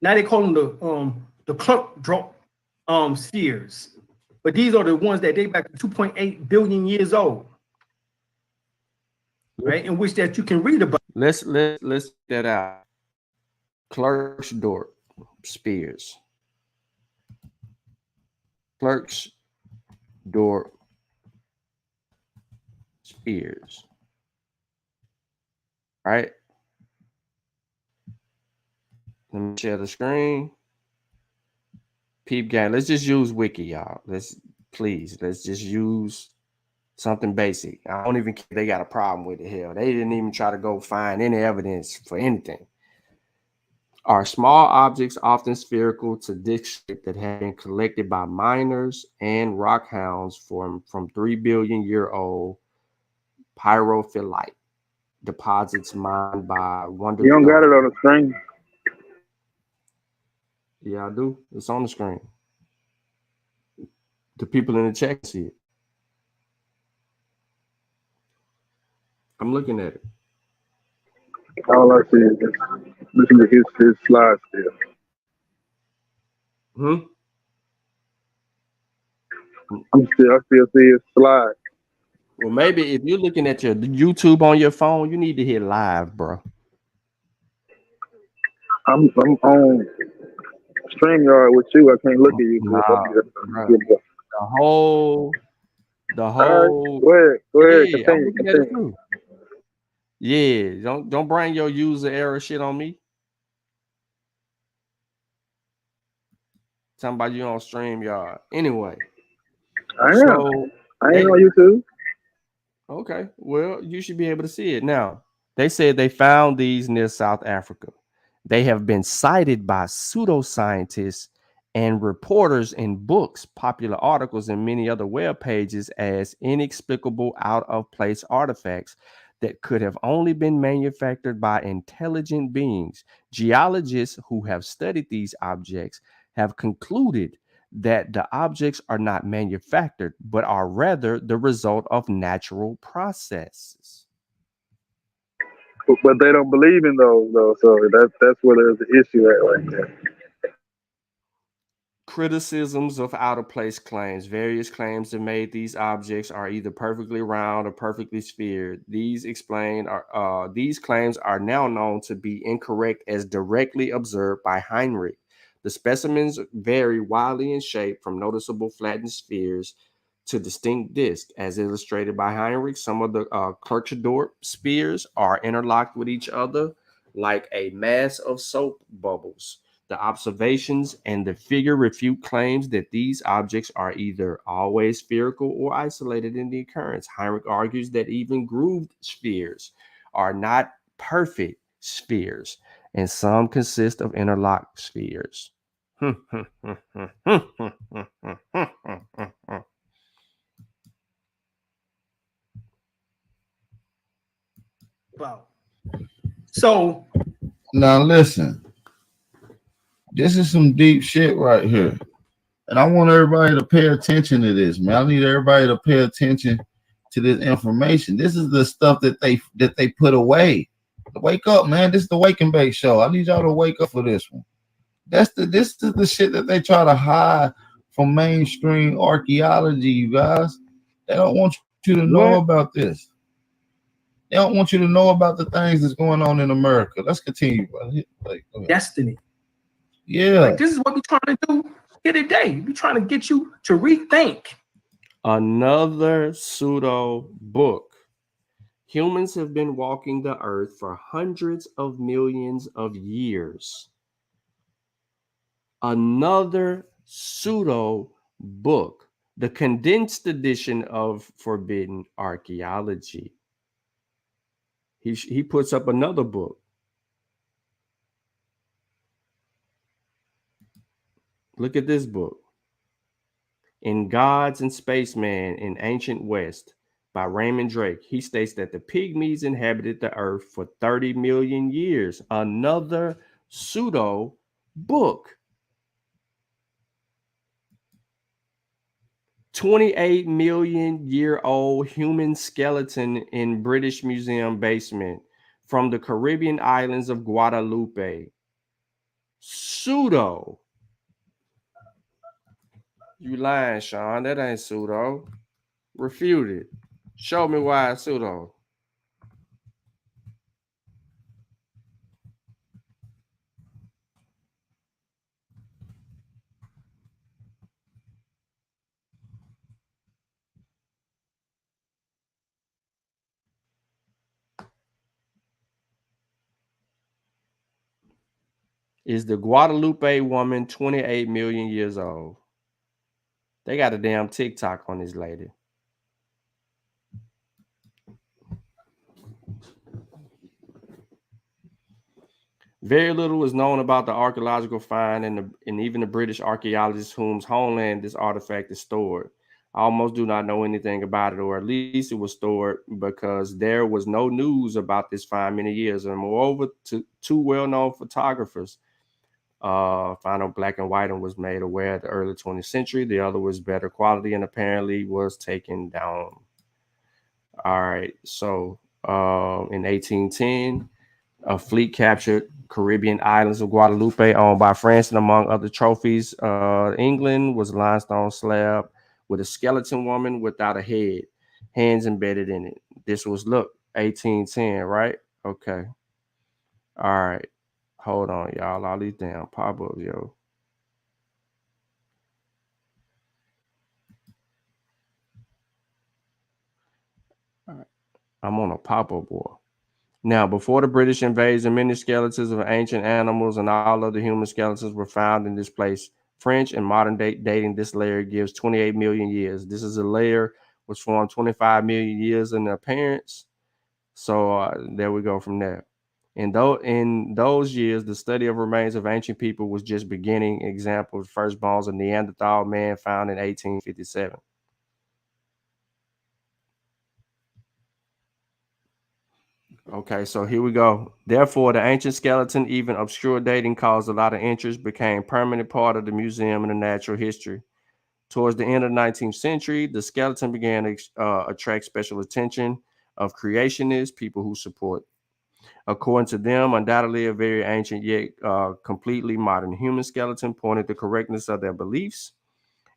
Now they call them the Clark spheres, but these are the ones that date back to 2.8 billion years old, right? In which that you can read about. Let's that out. Klerksdorp spheres. Klerksdorp spheres. Right. Let me share the screen. Peep gang. Let's just use Wiki, y'all. Let's just use something basic. I don't even care if they got a problem with it. Hell, they didn't even try to go find any evidence for anything. Are small objects often spherical to disc shape that have been collected by miners and rock hounds from 3 billion year old pyrophyllite deposits mined by Wonder. You don't got it on the screen. Yeah, I do. It's on the screen. The people in the chat see it. I'm looking at it. All I see is listen to his slides still. I still see his slide. Well, maybe if you're looking at your YouTube on your phone, you need to hit live, bro. I'm on StreamYard with you. I can't look at you. The whole. Go ahead. Yeah, Continue. Yeah, don't bring your user error shit on me. Talking about you on StreamYard. Anyway. I ain't on YouTube. Okay, well, you should be able to see it. Now, they said they found these near South Africa. They have been cited by pseudoscientists and reporters in books, popular articles, and many other web pages as inexplicable out-of-place artifacts that could have only been manufactured by intelligent beings. Geologists who have studied these objects have concluded that the objects are not manufactured, but are rather the result of natural processes. But they don't believe in those, though. So that's where there's the issue at right there. Criticisms of out of place claims. Various claims have made these objects are either perfectly round or perfectly sphere. These claims are now known to be incorrect as directly observed by Heinrich. The specimens vary widely in shape from noticeable flattened spheres to distinct discs. As illustrated by Heinrich, some of the Kirchdorf spheres are interlocked with each other like a mass of soap bubbles. The observations and the figure refute claims that these objects are either always spherical or isolated in the occurrence. Heinrich argues that even grooved spheres are not perfect spheres, and some consist of interlocked spheres. Wow. So Now listen, this is some deep shit right here. And I want everybody to pay attention to this, man. I need everybody to pay attention to this information. This is the stuff that they put away. Wake up, man. This is the Wake and Bake show. I need y'all to wake up for this one. This is the shit that they try to hide from mainstream archaeology, you guys. They don't want you to know about this. They don't want you to know about the things that's going on in America. Let's continue, brother. Destiny. Yeah. Like, this is what we're trying to do here today. We're trying to get you to rethink. Another pseudo book. Humans have been walking the earth for hundreds of millions of years. Another pseudo book. The condensed edition of Forbidden Archaeology. He puts up another book. Look at this book. In Gods and Spaceman in Ancient West by Raymond Drake. He states that the Pygmies inhabited the earth for 30 million years. Another pseudo book. 28 million year old human skeleton in British Museum basement from the Caribbean islands of Guadeloupe. Pseudo. You lying, Sean. That ain't pseudo. Refuted. Show me why it's pseudo. Is the Guadalupe woman 28 million years old? They got a damn TikTok on this lady. Very little is known about the archaeological find and even the British archaeologists whose homeland this artifact is stored. I almost do not know anything about it, or at least it was stored because there was no news about this find many years. And moreover, two well-known photographers, final black and white, and was made aware of the early 20th century. The other was better quality and apparently was taken down. All right, so in 1810, a fleet captured Caribbean islands of Guadeloupe owned by France, and among other trophies, England was a limestone slab with a skeleton woman without a head, hands embedded in it. This was, look, 1810, right? Okay. All right. Hold on, y'all. All these damn pop-ups, yo. All right. I'm on a pop-up war. Now, before the British invasion, many skeletons of ancient animals and all other human skeletons were found in this place. French and modern dating this layer gives 28 million years. This is a layer which formed 25 million years in appearance. So there we go from there. In those years, the study of remains of ancient people was just beginning. Example, the first bones of Neanderthal man found in 1857. Okay, so here we go. Therefore, the ancient skeleton, even obscure dating, caused a lot of interest, became permanent part of the museum and the natural history. Towards the end of the 19th century, the skeleton began to attract special attention of creationists, people who support According to them, undoubtedly a very ancient yet completely modern human skeleton pointed the correctness of their beliefs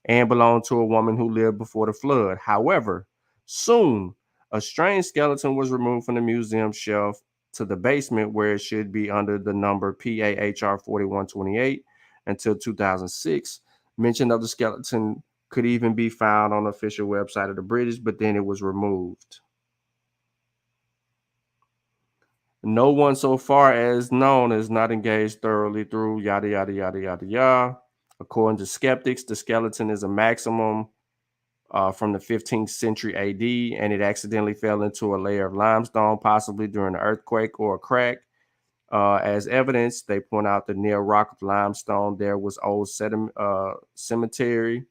and belonged to a woman who lived before the flood. However, soon a strange skeleton was removed from the museum shelf to the basement where it should be under the number PAHR 4128 until 2006. Mention of the skeleton could even be found on the official website of the British, but then it was removed. No one so far as known is not engaged thoroughly through yada, yada, yada, yada, yada. According to skeptics, the skeleton is a maximum from the 15th century AD, and it accidentally fell into a layer of limestone, possibly during an earthquake or a crack. As evidence, they point out the near rock of limestone there was old cemetery,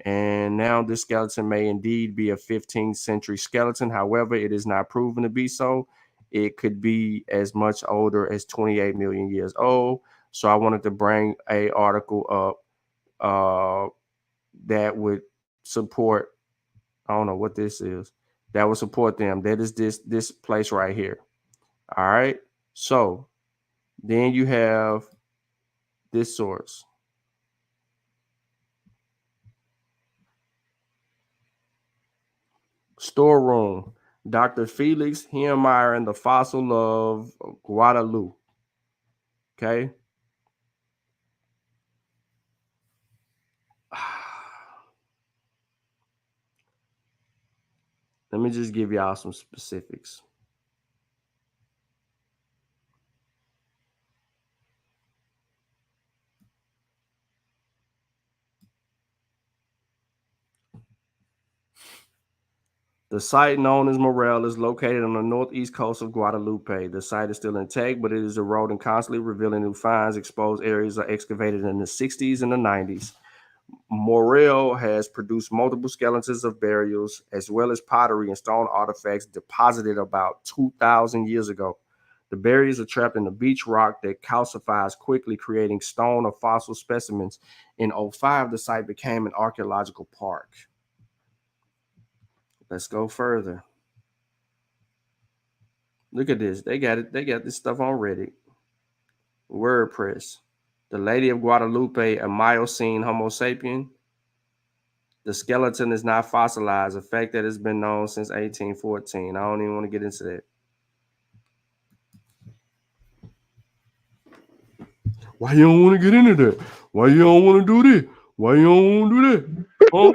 and now this skeleton may indeed be a 15th century skeleton. However, it is not proven to be so. It could be as much older as 28 million years old. So I wanted to bring a article up that would support, I don't know what this is, that would support them. That is this place right here. All right. So then you have this source. Storeroom. Dr. Felix Hiermeyer and the Fossil of Guadalupe. Okay. Let me just give y'all some specifics. The site known as Morel is located on the northeast coast of Guadalupe. The site is still intact, but it is eroding constantly, revealing new finds. Exposed areas are excavated in the 60s and the 90s. Morel has produced multiple skeletons of burials, as well as pottery and stone artifacts deposited about 2,000 years ago. The burials are trapped in the beach rock that calcifies quickly, creating stone or fossil specimens. In 2005, the site became an archaeological park. Let's go further. Look at this. They got it. They got this stuff on Reddit. WordPress. The Lady of Guadalupe, a Miocene Homo sapien. The skeleton is not fossilized, a fact that has been known since 1814. I don't even want to get into that. Why you don't want to get into that? Why you don't want to do this? Why you don't want to do that? Huh?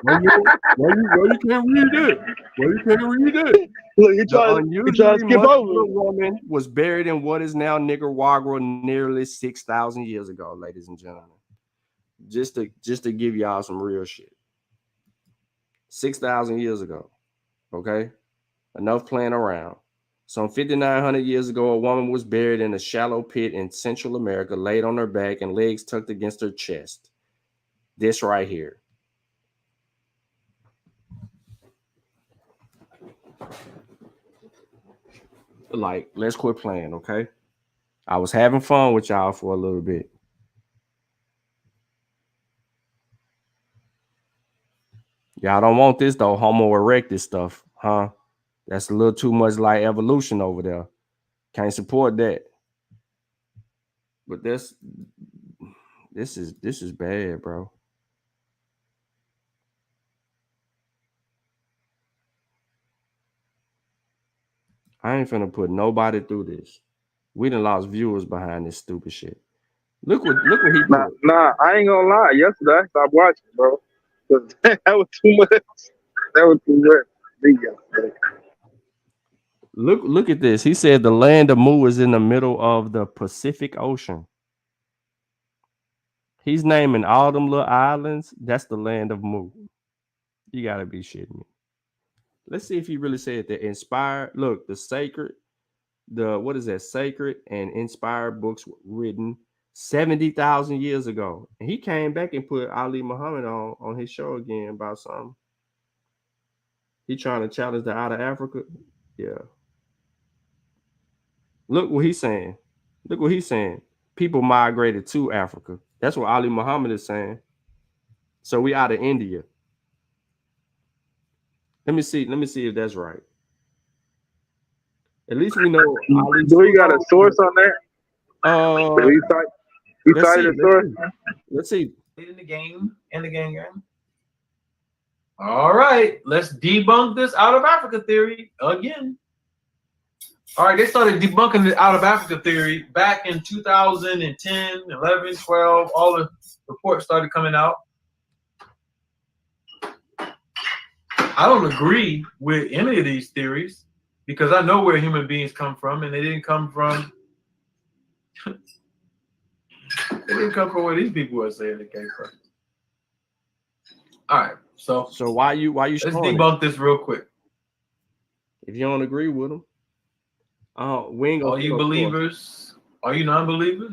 Why you can't read that? Why you can't read that? Look, you The try to unusually skip muscular over. woman was buried in what is now Nicaragua nearly 6,000 years ago, ladies and gentlemen. Just to give y'all some real shit. 6,000 years ago. Okay? Enough playing around. Some 5,900 years ago, a woman was buried in a shallow pit in Central America, laid on her back and legs tucked against her chest. This right here. Like, let's quit playing, okay? I was having fun with y'all for a little bit. Y'all don't want this, though, Homo erectus stuff, huh? That's a little too much like evolution over there. Can't support that. But this is bad, bro. I ain't finna put nobody through this. We done lost viewers behind this stupid shit. Look what he put. Nah, I ain't gonna lie. Yesterday I stopped watching, bro. 'Cause that was too much. That was too much. Big yesterday. Look at this. He said the land of Mu is in the middle of the Pacific Ocean. He's naming all them little islands. That's the land of Mu. You gotta be shitting me. Let's see if he really said that. Inspired. Look, the sacred, what is that? Sacred and inspired books written 70,000 years ago. And he came back and put Ali Muhammad on his show again about something. He trying to challenge the out of Africa. Yeah. Look what he's saying. Look what he's saying. People migrated to Africa. That's what Ali Muhammad is saying. So we out of India. Let me see if that's right. At least we know. Do we got a source on that? He cited a source. Let's see. In the game. All right, let's debunk this out of Africa theory again. All right, they started debunking the out of Africa theory back in 2010, 11, 12. All the reports started coming out. I don't agree with any of these theories because I know where human beings come from, and they didn't come from. They didn't come from where these people are saying they came from. All right, so why you? Let's debunk this real quick. If you don't agree with them, we ain't gonna. Are you believers? Are you non-believers?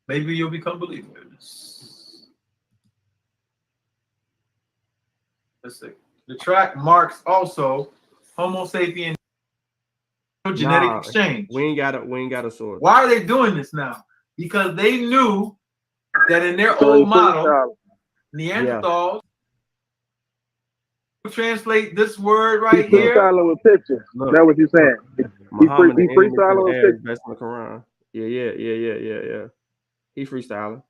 Maybe you'll become believers. Let's see. The track marks also Homo sapien genetic exchange. We ain't got a source. Why are they doing this now? Because they knew that in their old model, Neanderthals translate this word right here. Freestyling with pictures. That's what you're saying. He freestyling with pictures. That's the Quran. Yeah. He freestyling.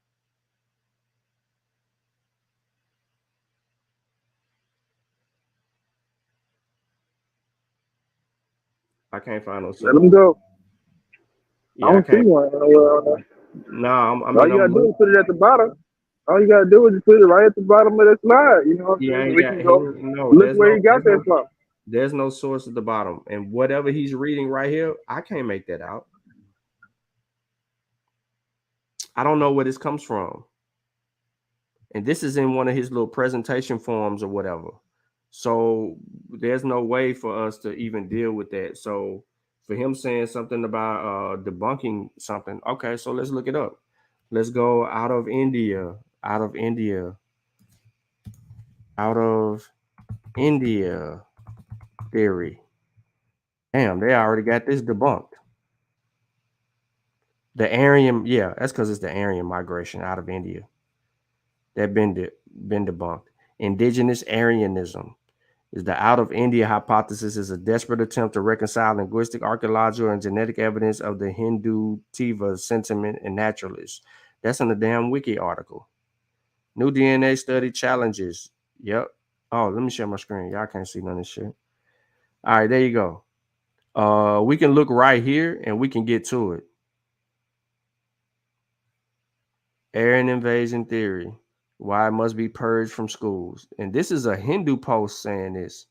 I can't find no source. Let him go. Yeah, I don't see one. Nah, all you gotta do is put it at the bottom. All you gotta do is just put it right at the bottom of the slide. You know what I'm saying? We can go look where he got that from. There's no source at the bottom. And whatever he's reading right here, I can't make that out. I don't know where this comes from. And this is in one of his little presentation forms or whatever. So there's no way for us to even deal with that. So for him saying something about debunking something, okay, so let's look it up. Let's go out of India theory. Damn, they already got this debunked. The Aryan, yeah, that's because it's the Aryan migration out of India. That been debunked. Indigenous Aryanism is the out of India hypothesis is a desperate attempt to reconcile linguistic, archaeological, and genetic evidence of the Hindu Tiva sentiment and naturalists. That's in the damn wiki article. New DNA study challenges. Yep. Oh, let me share my screen. Y'all can't see none of this shit. All right, there you go. We can look right here and we can get to it. Aryan invasion theory. Why it must be purged from schools. And this is a Hindu post saying this.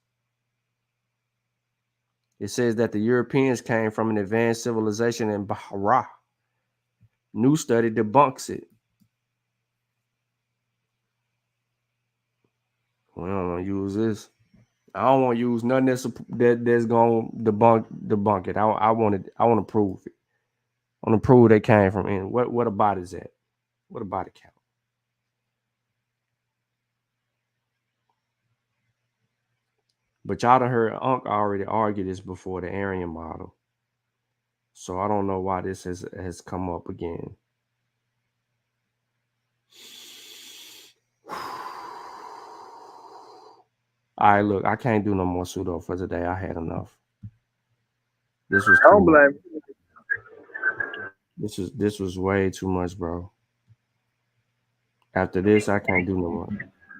It says that the Europeans came from an advanced civilization in Bahra. New study debunks it. We don't want to use this. I don't want to use nothing that's going to debunk it. I want to prove it. I want to prove they came from in. What about is that? What about it count? But y'all done heard Unc already argue this before, the Aryan model. So I don't know why this has come up again. All right, look, I can't do no more pseudo for today. I had enough. This was. I don't blame. This was way too much, bro. After this, I can't do no more.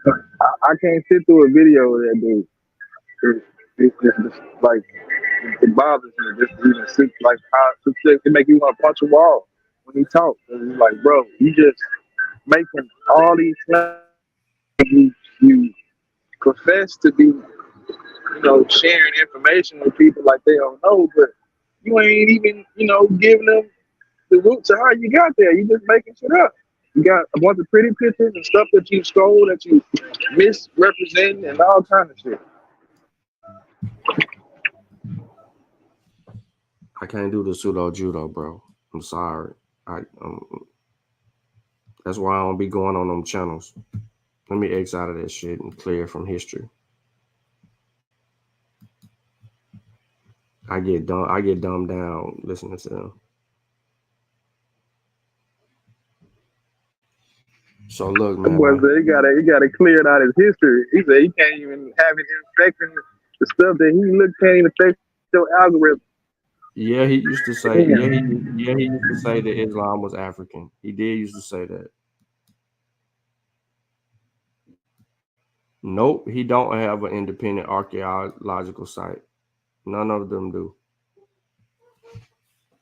I can't sit through a video of that dude. It's just like it bothers me just to even sit like how it make you want to punch a wall when he talks. It's like, bro, you just making all these claims. You profess to be, sharing information with people like they don't know, but you ain't even, giving them the roots of how you got there. You just making shit up. You got a bunch of pretty pictures and stuff that you stole, that you misrepresent, and all kind of shit. I can't do the pseudo judo, bro. I'm sorry. That's why I don't be going on them channels. Let me X out of that shit and clear from history. I get dumbed down listening to them. So look, man. He gotta clear it out his history. He said he can't even have it infecting the stuff that he can't even affect your algorithm. Yeah, he used to say. He used to say that Islam was African. He did used to say that. Nope, he don't have an independent archaeological site. None of them do.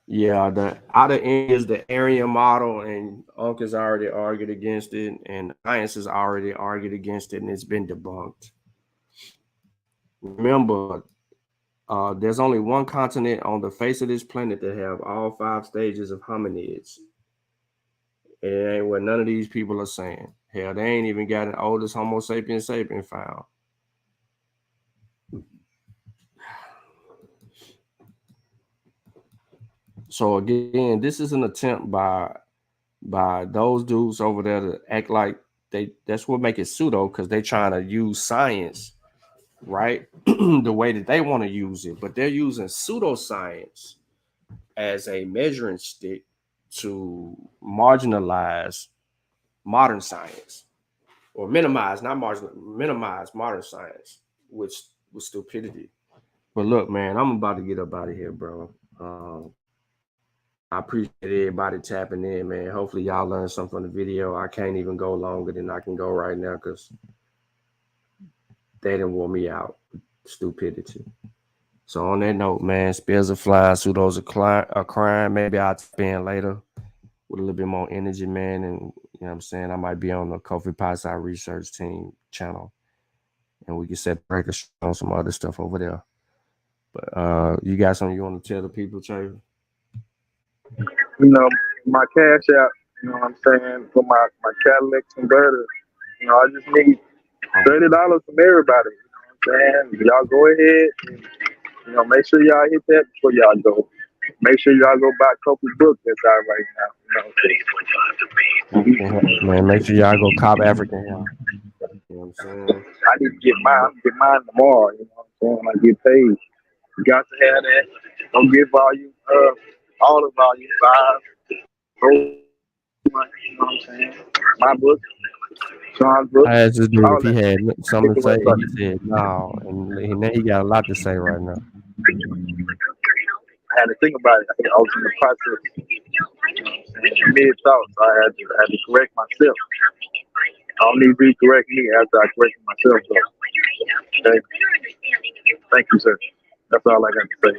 Yeah, the outer end is the Aryan model, and Unc has already argued against it, and Science has already argued against it, and it's been debunked. Remember, there's only one continent on the face of this planet that have all 5 stages of hominids. It ain't what none of these people are saying. Hell, they ain't even got an oldest Homo sapiens sapien found. So again, this is an attempt by those dudes over there to act like that's what make it pseudo, because they trying to use science, right? The way that they want to use it, but they're using pseudoscience as a measuring stick to marginalize modern science, or minimize modern science, which was stupidity. But look, man, I'm about to get up out of here, bro. I appreciate everybody tapping in, man. Hopefully y'all learned something from the video. I can't even go longer than I can go right now because they didn't wore me out. Stupidity. So on that note, man, spears are flying, pseudos are crying. Maybe I'll tap in later with a little bit more energy, man. And you know what I'm saying? I might be on the Kofi Pie Research Team channel, and we can separate on some other stuff over there. But you got something you want to tell the people, Trey? You know, my cash out, you know what I'm saying, for my Cadillac converter. You know, I just need $30 from everybody. You know what I'm saying? Y'all go ahead and, you know, make sure y'all hit that before y'all go. Make sure y'all go buy Kofi's book that's out right now. You know, man, make sure y'all go cop African Hell. You know what I'm saying? I need to get mine tomorrow. You know what I'm saying? When I get paid. You got to have that. Don't get volume, all the volume 5. You know what I'm saying? My book, Sean's book. I asked this dude if he had something to say. Right. He said no, and he got a lot to say right now. I had to think about it. I was in the process, mid thoughts. I had to correct myself. I don't need to correct me after I correct myself. Okay? Thank you, sir. That's all I got to say.